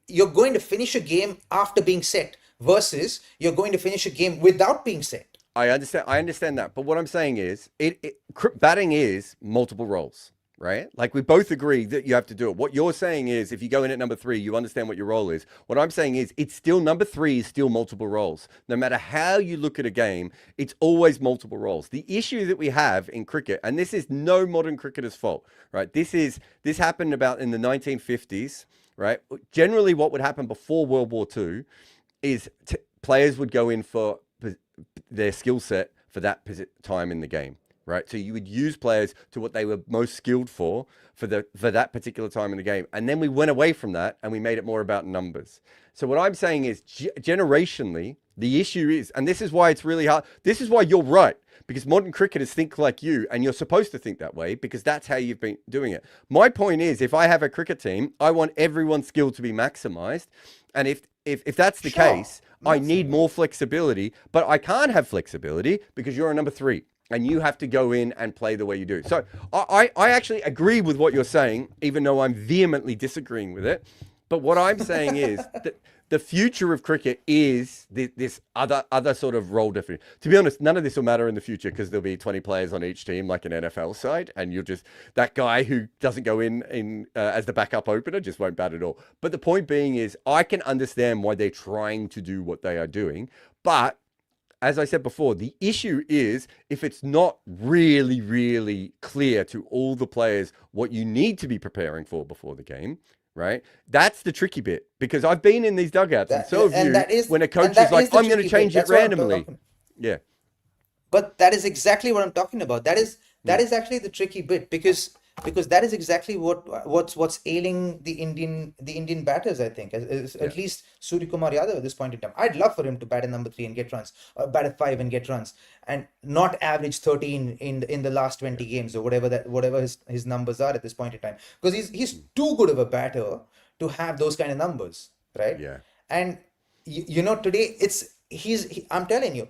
to finish a game after being set versus you're going to finish a game without being set. I understand. I understand that. But what I'm saying is, batting is multiple roles, right? Like we both agree that you have to do it. What you're saying is, if you go in at number 3, you understand what your role is. What I'm saying is, it's still number 3 is still multiple roles. No matter how you look at a game, it's always multiple roles. The issue that we have in cricket, and this is no modern cricketer's fault, right? This happened about in the 1950s, right? Generally, what would happen before World War II is players would go in for their skill set for that time in the game, right? So you would use players to what they were most skilled for that particular time in the game, and then we went away from that and we made it more about numbers. So what I'm saying is, generationally, the issue is, and this is why it's really hard. This is why you're right, because modern cricketers think like you, and you're supposed to think that way because that's how you've been doing it. My point is, if I have a cricket team, I want everyone's skill to be maximized, and if that's the case, I need more flexibility, but I can't have flexibility because you're a number 3 and you have to go in and play the way you do. So I actually agree with what you're saying, even though I'm vehemently disagreeing with it. But what I'm saying is that the future of cricket is this other sort of role definition. To be honest, none of this will matter in the future because there'll be 20 players on each team, like an NFL side, and you'll just, that guy who doesn't go in as the backup opener just won't bat at all. But the point being is, I can understand why they're trying to do what they are doing, but as I said before, the issue is if it's not really, really clear to all the players what you need to be preparing for before the game, right? That's the tricky bit, because I've been in these dugouts and so have you, when a coach is like, I'm going to change it randomly. Yeah. But that is exactly what I'm talking about. That is actually the tricky bit because that is exactly what's ailing the Indian batters, I think. At least Suryakumar Yadav at this point in time. I'd love for him to bat at number 3 and get runs, or bat at 5 and get runs, and not average 13 in the last 20 games or whatever his numbers are at this point in time. Because he's too good of a batter to have those kind of numbers, right? Yeah. And today I'm telling you,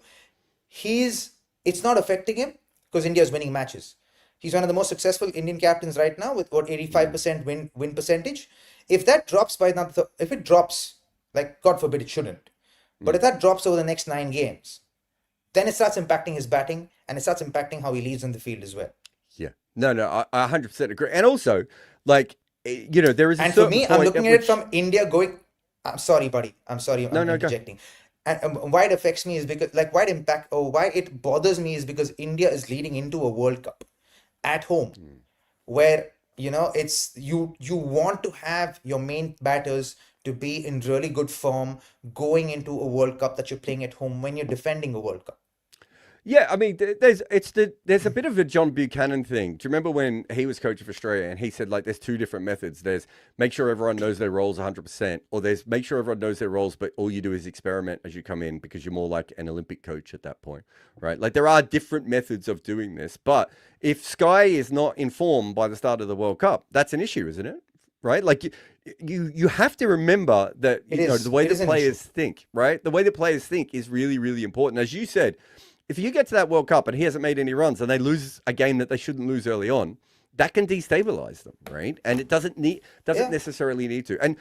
it's not affecting him because India is winning matches. He's one of the most successful Indian captains right now with what 85% win percentage. If that drops if it drops, like God forbid it shouldn't, but if that drops over the next 9 games, then it starts impacting his batting and it starts impacting how he leads on the field as well. Yeah. No, I 100% agree. And also, like, there is a and certain for me, point I'm looking at it from India going. I'm sorry, buddy. I'm sorry. I'm interjecting. And why it affects me is because, like, why it bothers me is because India is leading into a World Cup at home, where it's you want to have your main batters to be in really good form going into a World Cup that you're playing at home when you're defending a World Cup. Yeah, I mean, there's a bit of a John Buchanan thing. Do you remember when he was coach of Australia and he said like there's two different methods. There's make sure everyone knows their roles 100%, or there's make sure everyone knows their roles, but all you do is experiment as you come in because you're more like an Olympic coach at that point, right? Like there are different methods of doing this, but if Sky is not informed by the start of the World Cup, that's an issue, isn't it? Right? Like you have to remember that the way the players think, right? The way the players think is really, really important. As you said, if you get to that World Cup and he hasn't made any runs and they lose a game that they shouldn't lose early on, that can destabilize them, right? And it doesn't necessarily need to. And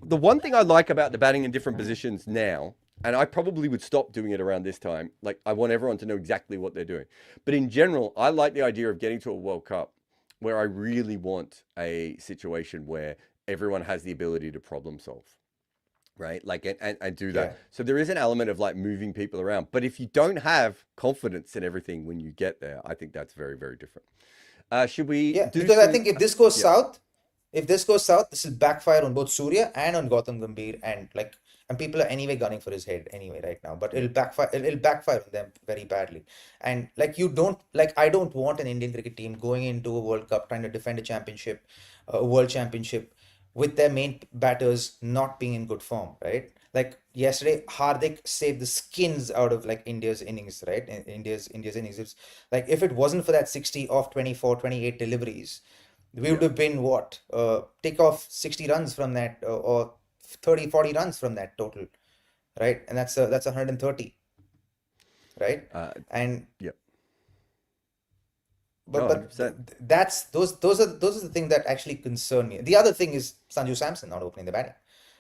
the one thing I like about the batting in different positions now, and I probably would stop doing it around this time, like I want everyone to know exactly what they're doing. But in general, I like the idea of getting to a World Cup where I really want a situation where everyone has the ability to problem solve. Right, like and do that. Yeah. So there is an element of like moving people around, but if you don't have confidence in everything when you get there, I think that's very, very different. Should we? Yeah, because I think if this goes south, this will backfire on both Surya and on Gautam Gambhir, and people are anyway gunning for his head anyway right now. But it'll backfire. It'll backfire on them very badly. And I don't want an Indian cricket team going into a World Cup trying to defend a championship, a world championship, with their main batters not being in good form, right? Like yesterday, Hardik saved the skins out of like India's innings, right? India's innings. It's like if it wasn't for that 60 off 24, 28 deliveries, we would have been what? Take off 60 runs from that, or 30, 40 runs from that total, right? And that's 130, right? And yep. But those are the things that actually concern me. The other thing is Sanju Samson not opening the batting.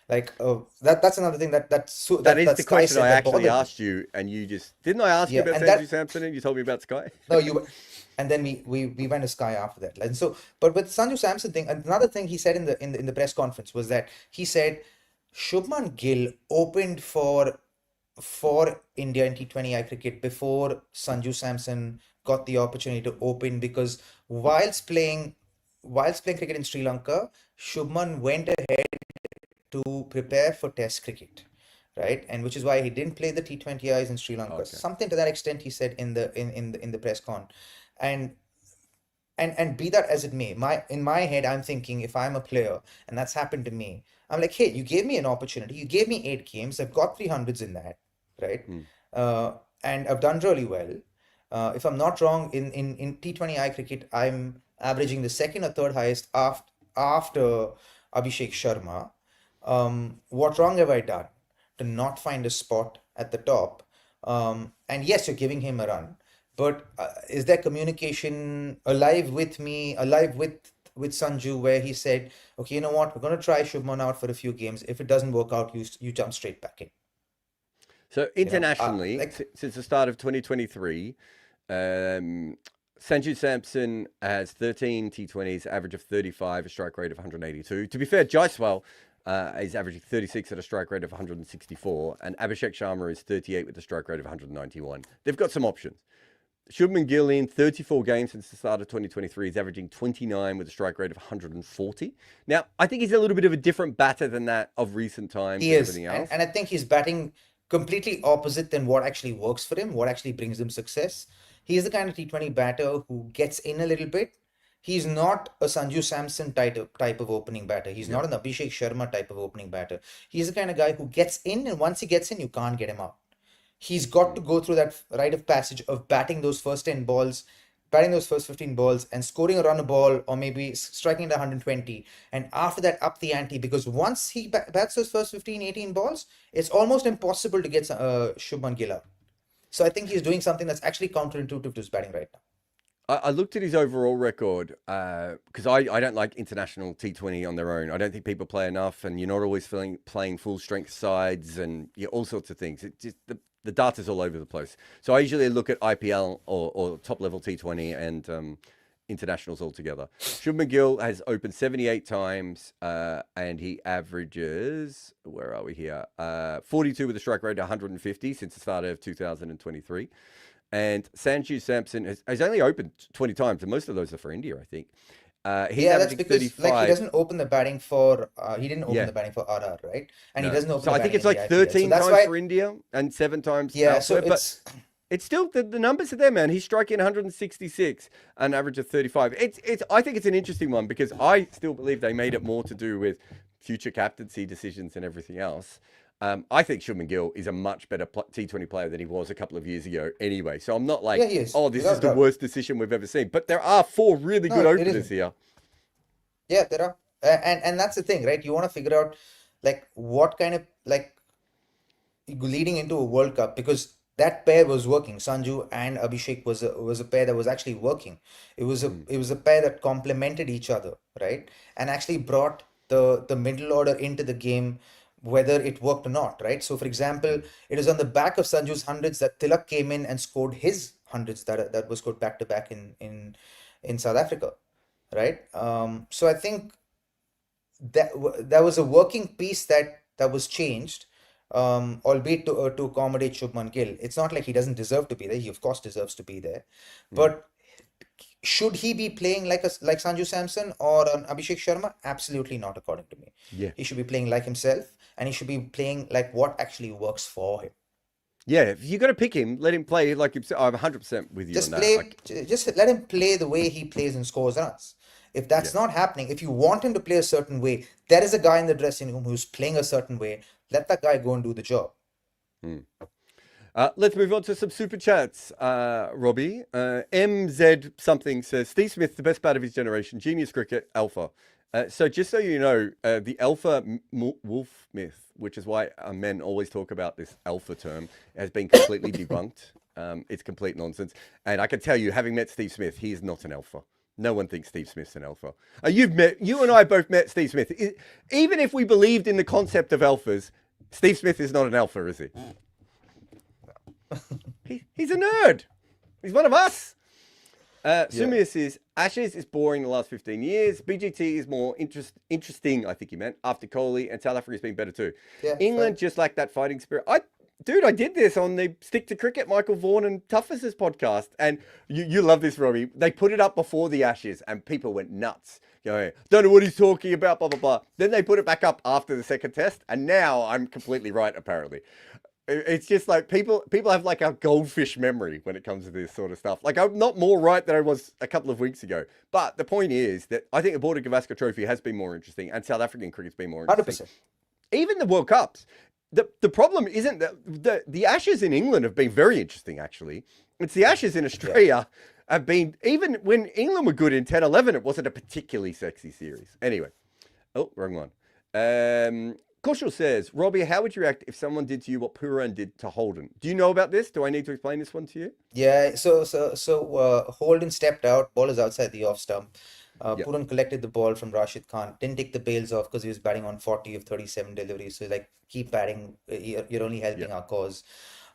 Like that's another thing that is the question I actually asked you, and you just didn't. I ask you about Sanju Samson, and you told me about Sky. No, and then we went to Sky after that. And so, but with Sanju Samson thing, another thing he said in the press conference was that he said Shubman Gill opened for India in T20I cricket before Sanju Samson got the opportunity to open, because whilst playing cricket in Sri Lanka, Shubman went ahead to prepare for Test cricket, right? And which is why he didn't play the T20Is in Sri Lanka. Okay. Something to that extent he said in the press con, and be that as it may, in my head I'm thinking, if I'm a player and that's happened to me, I'm like, hey, you gave me an opportunity, you gave me 8 games, I've got 300s in that, right? And I've done really well. If I'm not wrong, in T20I cricket, I'm averaging the second or third highest after Abhishek Sharma. What wrong have I done to not find a spot at the top? And yes, you're giving him a run, but is there communication alive with me, alive with Sanju, where he said, okay, you know what, we're going to try Shubman out for a few games. If it doesn't work out, you jump straight back in. So internationally, since the start of 2023, Sanju Samson has 13 T20s, average of 35, a strike rate of 182. To be fair, Jaiswal is averaging 36 at a strike rate of 164, and Abhishek Sharma is 38 with a strike rate of 191. They've got some options. Shubman Gill in 34 games since the start of 2023 is averaging 29 with a strike rate of 140. Now, I think he's a little bit of a different batter than that of recent times. He is, and I think he's batting completely opposite than what actually works for him, what actually brings him success. He's the kind of T20 batter who gets in a little bit. He's not a Sanju Samson type of opening batter. He's not an Abhishek Sharma type of opening batter. He's the kind of guy who gets in, and once he gets in, you can't get him out. He's got to go through that rite of passage of batting those first 10 balls, batting those first 15 balls, and scoring a run a ball, or maybe striking at 120. And after that, up the ante, because once he bats those first 15, 18 balls, it's almost impossible to get Shubman Gill out. So I think he's doing something that's actually counterintuitive to his batting right now. I looked at his overall record because I don't like international T20 on their own. I don't think people play enough, and you're not always playing full strength sides and all sorts of things. It just the data's all over the place. So I usually look at IPL or top level T20 and internationals altogether. Shubman Gill has opened 78 times and he averages, where are we here? 42 with a strike rate of 150 since the start of 2023. And Sanju Samson has only opened 20 times, and most of those are for India, I think. That's because 35. He doesn't open the batting for he didn't open the batting for RR, right? And he doesn't open. So I think it's like 13 times for India and 7 times. Yeah, so it's It's still the numbers are there, man. He's striking 166, an average of 35. I think it's an interesting one because I still believe they made it more to do with future captaincy decisions and everything else. I think Shubman Gill is a much better T20 player than he was a couple of years ago anyway. So I'm not like, Yeah, he is. oh, this Without is the doubt. worst decision we've ever seen. But there are 4 really good No, it openers isn't. here. Yeah, there are. And that's the thing, right? You want to figure out like what kind of like leading into a World Cup, because that pair was working. Sanju and Abhishek was a pair that was actually working. It was a pair that complemented each other, right? And actually brought the middle order into the game, whether it worked or not, right? So, for example, it is on the back of Sanju's hundreds that Tilak came in and scored his hundreds that was scored back to back in South Africa, right? So I think that was a working piece that was changed, albeit to accommodate Shubman Gill. It's not like he doesn't deserve to be there. He of course deserves to be there, but should he be playing like Sanju Samson or an Abhishek Sharma? Absolutely not, according to me. Yeah. He should be playing like himself, and he should be playing like what actually works for him. Yeah, if you're going to pick him, let him play like himself. I'm 100% with you Just on play, that. just let him play the way he plays and scores runs. If that's not happening, if you want him to play a certain way, there is a guy in the dressing room who's playing a certain way. Let that guy go and do the job. Let's move on to some super chats. Robbie, MZ something says, Steve Smith, the best bat of his generation, genius cricket, alpha. So just so you know, the alpha wolf myth, which is why men always talk about this alpha term, has been completely debunked. It's complete nonsense. And I can tell you, having met Steve Smith, he is not an alpha. No one thinks Steve Smith's an alpha. You and I both met Steve Smith. Even if we believed in the concept of alphas, Steve Smith is not an alpha, is he? He's a nerd. He's one of us. Sumia says, Ashes is boring the last 15 years. BGT is more interesting, I think he meant, after Kohli, and South Africa's been better too. Yeah, England just lacked that fighting spirit. I did this on the Stick to Cricket, Michael Vaughan and Toughest podcast. And you love this, Robbie. They put it up before the Ashes and people went nuts. Don't know what he's talking about, blah, blah, blah. Then they put it back up after the second test. And now I'm completely right, apparently. It's just like people have like a goldfish memory when it comes to this sort of stuff. Like I'm not more right than I was a couple of weeks ago. But the point is that I think the Border Gavaskar Trophy has been more interesting and South African cricket's been more interesting. 100%. Even the World Cups. The problem isn't that the Ashes in England have been very interesting, actually. It's the Ashes in Australia have been, even when England were good in 10-11, it wasn't a particularly sexy series. Anyway. Oh, wrong one. Koshal says, Robbie, how would you react if someone did to you what Puran did to Holden? Do you know about this? Do I need to explain this one to you? Yeah, so Holden stepped out, ball is outside the off stump. Puran collected the ball from Rashid Khan, didn't take the bails off because he was batting on 40 of 37 deliveries. So like, keep batting, you're only helping our cause.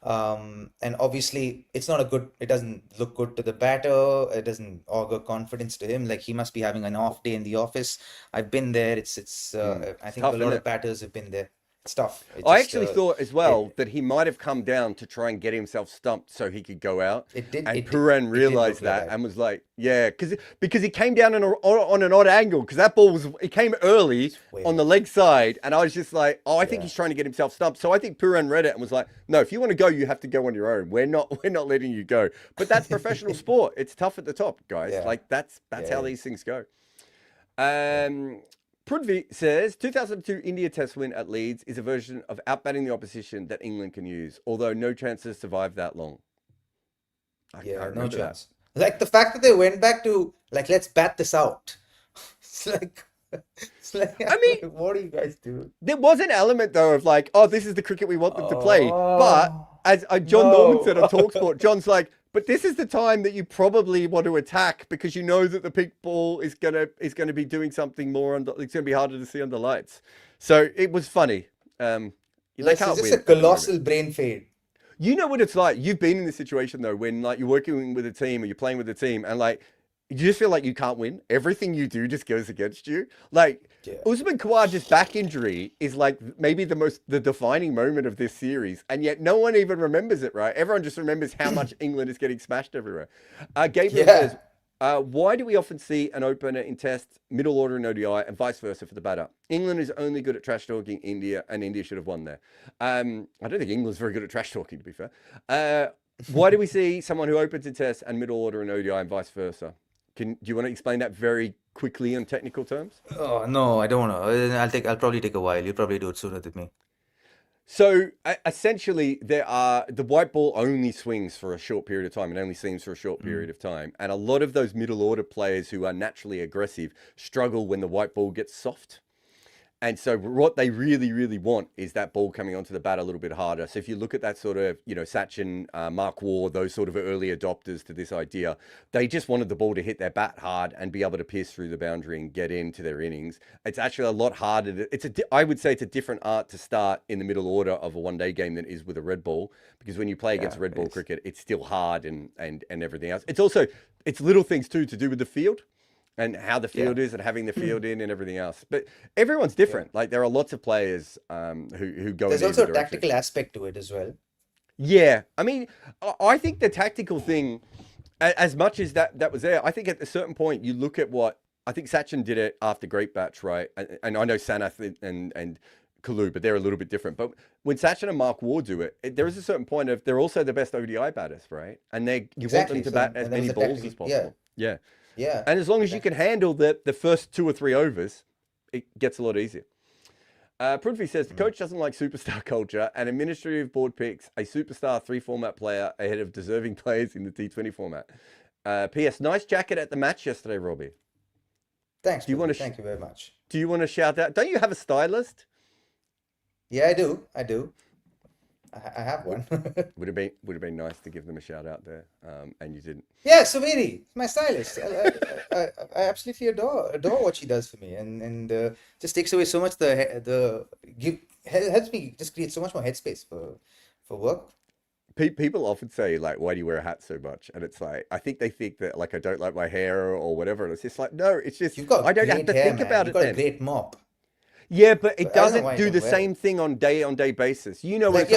And obviously it's not it doesn't look good to the batter. It doesn't augur confidence to him. Like he must be having an off day in the office. I've been there. I think tough, a lot of batters have been there. It's tough. I actually thought as well that he might have come down to try and get himself stumped so he could go out. And Puran realized that and was like, yeah, because he came down on an odd angle because that ball it came early on the leg side. And I was just like, I think he's trying to get himself stumped. So I think Puran read it and was like, no, if you want to go, you have to go on your own. We're not letting you go. But that's professional sport. It's tough at the top, guys. Like that's how these things go. Prudvi says, 2002 India Test win at Leeds is a version of outbatting the opposition that England can use, although no chance to survive that long. No chance. Like the fact that they went back to, like, let's bat this out. It's like, I mean, what do you guys do? There was an element, though, of like, oh, this is the cricket we want them to play. But as John Norman said on TalkSport, John's like, but this is the time that you probably want to attack because you know that the pink ball is gonna be doing something more. It's gonna be harder to see on the lights. So it was funny. It's just a colossal brain fade. You know what it's like. You've been in this situation though, when like you're working with a team or you're playing with a team, and like you just feel like you can't win. Everything you do just goes against you. Like Usman Khawaja's back injury is like maybe the defining moment of this series, and yet no one even remembers it, right? Everyone just remembers how much England is getting smashed everywhere. Gabriel says, why do we often see an opener in Test, middle order in ODI, and vice versa for the batter? England is only good at trash talking India, and India should have won there. I don't think England's very good at trash talking, to be fair. Why do we see someone who opens in Test and middle order in ODI and vice versa? Do you want to explain that very quickly in technical terms? Oh no, I don't know. I'll probably take a while. You'll probably do it sooner than me. So essentially, the white ball only swings for a short period of time and only seams for a short period of time. And a lot of those middle order players who are naturally aggressive struggle when the white ball gets soft. And so what they really, really want is that ball coming onto the bat a little bit harder. So if you look at that sort of, Sachin, Mark Ward, those sort of early adopters to this idea, they just wanted the ball to hit their bat hard and be able to pierce through the boundary and get into their innings. It's actually a lot harder. I would say it's a different art to start in the middle order of a one-day game than it is with a red ball, because when you play against red ball cricket, it's still hard and everything else. It's little things too to do with the field and how the field is and having the field in and everything else. But everyone's different. Like there are lots of players who go. There's also a tactical aspect to it as well. Yeah, I mean, I think the tactical thing, as much as that was there, I think at a certain point you look at what I think Sachin did it after Great Batch, right? And I know Sanath and Kalu, but they're a little bit different. But when Sachin and Mark Ward do it, there is a certain point of they're also the best ODI batters, right? And you want them to bat as many balls as possible. Yeah. Yeah. And as long as you can handle the first 2 or 3 overs, it gets a lot easier. Prithvi says, the coach doesn't like superstar culture and administrative board picks a superstar 3-format player ahead of deserving players in the T20 format. P.S. Nice jacket at the match yesterday, Robbie. Thanks. Thank you very much. Do you want to shout out? Don't you have a stylist? Yeah, I do. I have one. would have been nice to give them a shout out there, and you didn't. Yeah, Saveri, my stylist. I absolutely adore what she does for me, and just takes away so much helps me just create so much more headspace for work. People often say like, "Why do you wear a hat so much?" And it's like, I think they think that like I don't like my hair or whatever, and it's just like, no, it's just I don't have to think about it. You've got a great mop. Yeah, but it doesn't do the same thing on day basis. You know, like,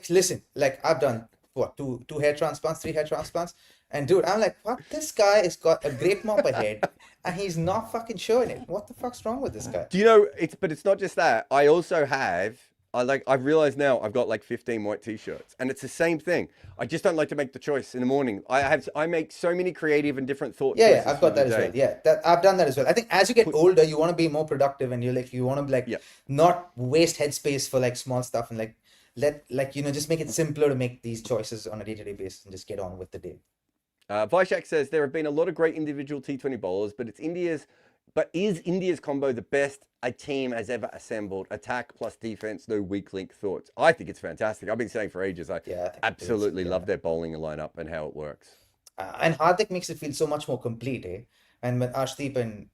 listen, like I've done what, two hair transplants, 3 hair transplants, and dude, I'm like, what? This guy has got a great mop ahead, and he's not fucking showing it. What the fuck's wrong with this guy? Do you know? It's not just that. I also have. I've realized now I've got like 15 white t-shirts, and it's the same thing. I just don't like to make the choice in the morning. I make so many creative and different thoughts. Yeah, I've got that as well. Yeah, I've done that as well. I think as you get older, you want to be more productive, and you want to not waste headspace for like small stuff, and just make it simpler to make these choices on a day-to-day basis and just get on with the day. Vaishak says there have been a lot of great individual T20 bowlers, but is India's combo the best a team has ever assembled? Attack plus defense, no weak link thoughts. I think it's fantastic. I've been saying for ages, I absolutely love their bowling lineup and how it works. And Hardik makes it feel so much more complete, eh? And with Arshdeep and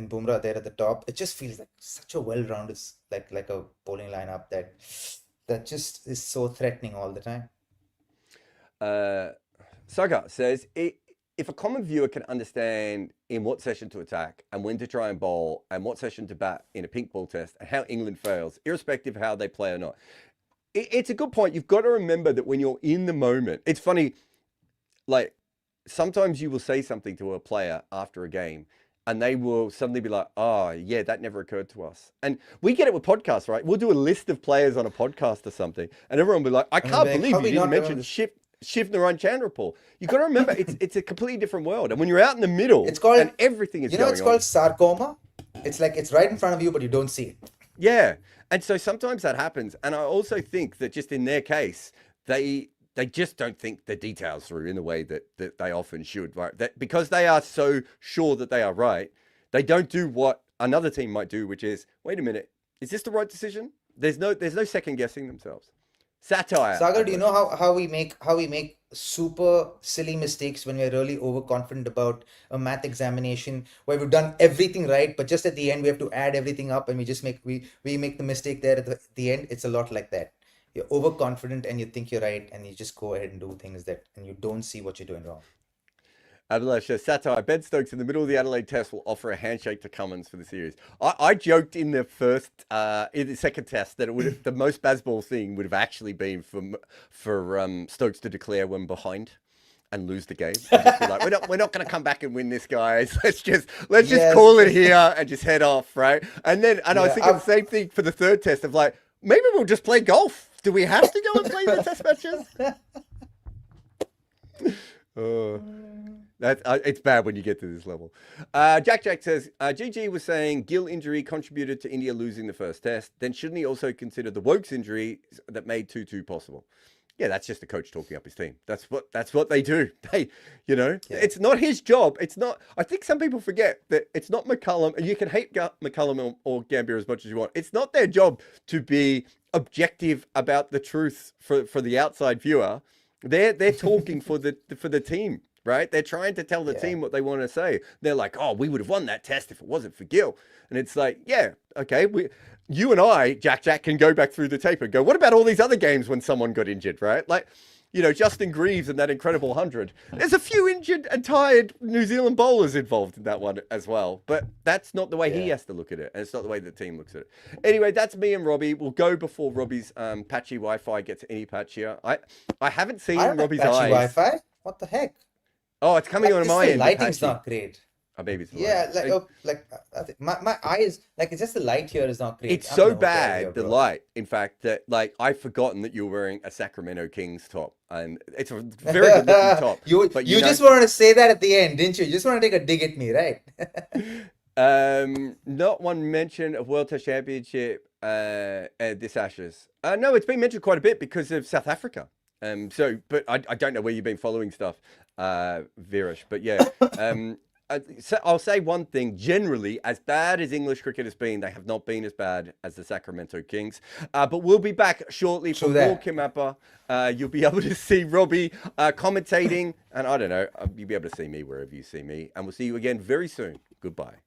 Bumrah there at the top, it just feels like such a well-rounded, like a bowling lineup that just is so threatening all the time. Saga says, if a common viewer can understand in what session to attack and when to try and bowl and what session to bat in a pink ball test and how England fails, irrespective of how they play or not, it's a good point. You've got to remember that when you're in the moment, it's funny, like sometimes you will say something to a player after a game and they will suddenly be like, oh, yeah, that never occurred to us. And we get it with podcasts, right? We'll do a list of players on a podcast or something and everyone will be like, I can't believe you didn't mention Shiv Narayan Chandrapal. You've got to remember, it's a completely different world. And when you're out in the middle, it's called, and everything is going on. It's called sarcoma. It's like it's right in front of you, but you don't see it. Yeah. And so sometimes that happens. And I also think that just in their case, they just don't think the details through in the way that they often should. Right? That because they are so sure that they are right, they don't do what another team might do, which is, wait a minute, is this the right decision? There's no second guessing themselves. Satire. Sagar, do you know how we make super silly mistakes when we're really overconfident about a math examination where we've done everything right, but just at the end we have to add everything up and we make the mistake there at the end? It's a lot like that. You're overconfident and you think you're right and you just go ahead and do things and you don't see what you're doing wrong. Abhilash says, satire. Ben Stokes in the middle of the Adelaide Test will offer a handshake to Cummins for the series. I joked in the second Test that the most Bazball thing would have actually been for Stokes to declare when behind and lose the game. And just be like, we're not going to come back and win this, guys. Let's just call it here and just head off, right? And I was thinking the same thing for the third Test of like, maybe we'll just play golf. Do we have to go and play the test matches? It's bad when you get to this level. Jack says, GG was saying Gill injury contributed to India losing the first test. Then shouldn't he also consider the Wokes injury that made 2-2 possible? Yeah, that's just the coach talking up his team. That's what they do. It's not his job. It's not. I think some people forget that it's not McCullum, and you can hate McCullum or Gambier as much as you want. It's not their job to be objective about the truth for the outside viewer. They're talking for the team, right? They're trying to tell the team what they want to say. They're like, oh, we would have won that test if it wasn't for Gill. And it's like, yeah, okay, you and I, Jack, can go back through the tape and go, what about all these other games when someone got injured, right? Like, Justin Greaves and that incredible 100. There's a few injured and tired New Zealand bowlers involved in that one as well. But that's not the way he has to look at it. And it's not the way the team looks at it. Anyway, that's me and Robbie. We'll go before Robbie's patchy Wi-Fi gets any patchier. I haven't seen Robbie's patchy eyes. Wi-Fi? What the heck? Oh, it's coming on my end. The lighting's not great. Oh, maybe it's I think my eyes, it's just the light here is not great. It's so bad, the light, in fact, that I've forgotten that you're wearing a Sacramento Kings top, and it's a very good looking top. You just wanted to say that at the end, didn't you? You just want to take a dig at me, right? Not one mention of World Test Championship this Ashes. No, it's been mentioned quite a bit because of South Africa. But I don't know where you've been following stuff, Virish. But yeah, so I'll say one thing. Generally, as bad as English cricket has been, they have not been as bad as the Sacramento Kings. But we'll be back shortly for more KimAppa. You'll be able to see Robbie commentating, and I don't know, you'll be able to see me wherever you see me. And we'll see you again very soon. Goodbye.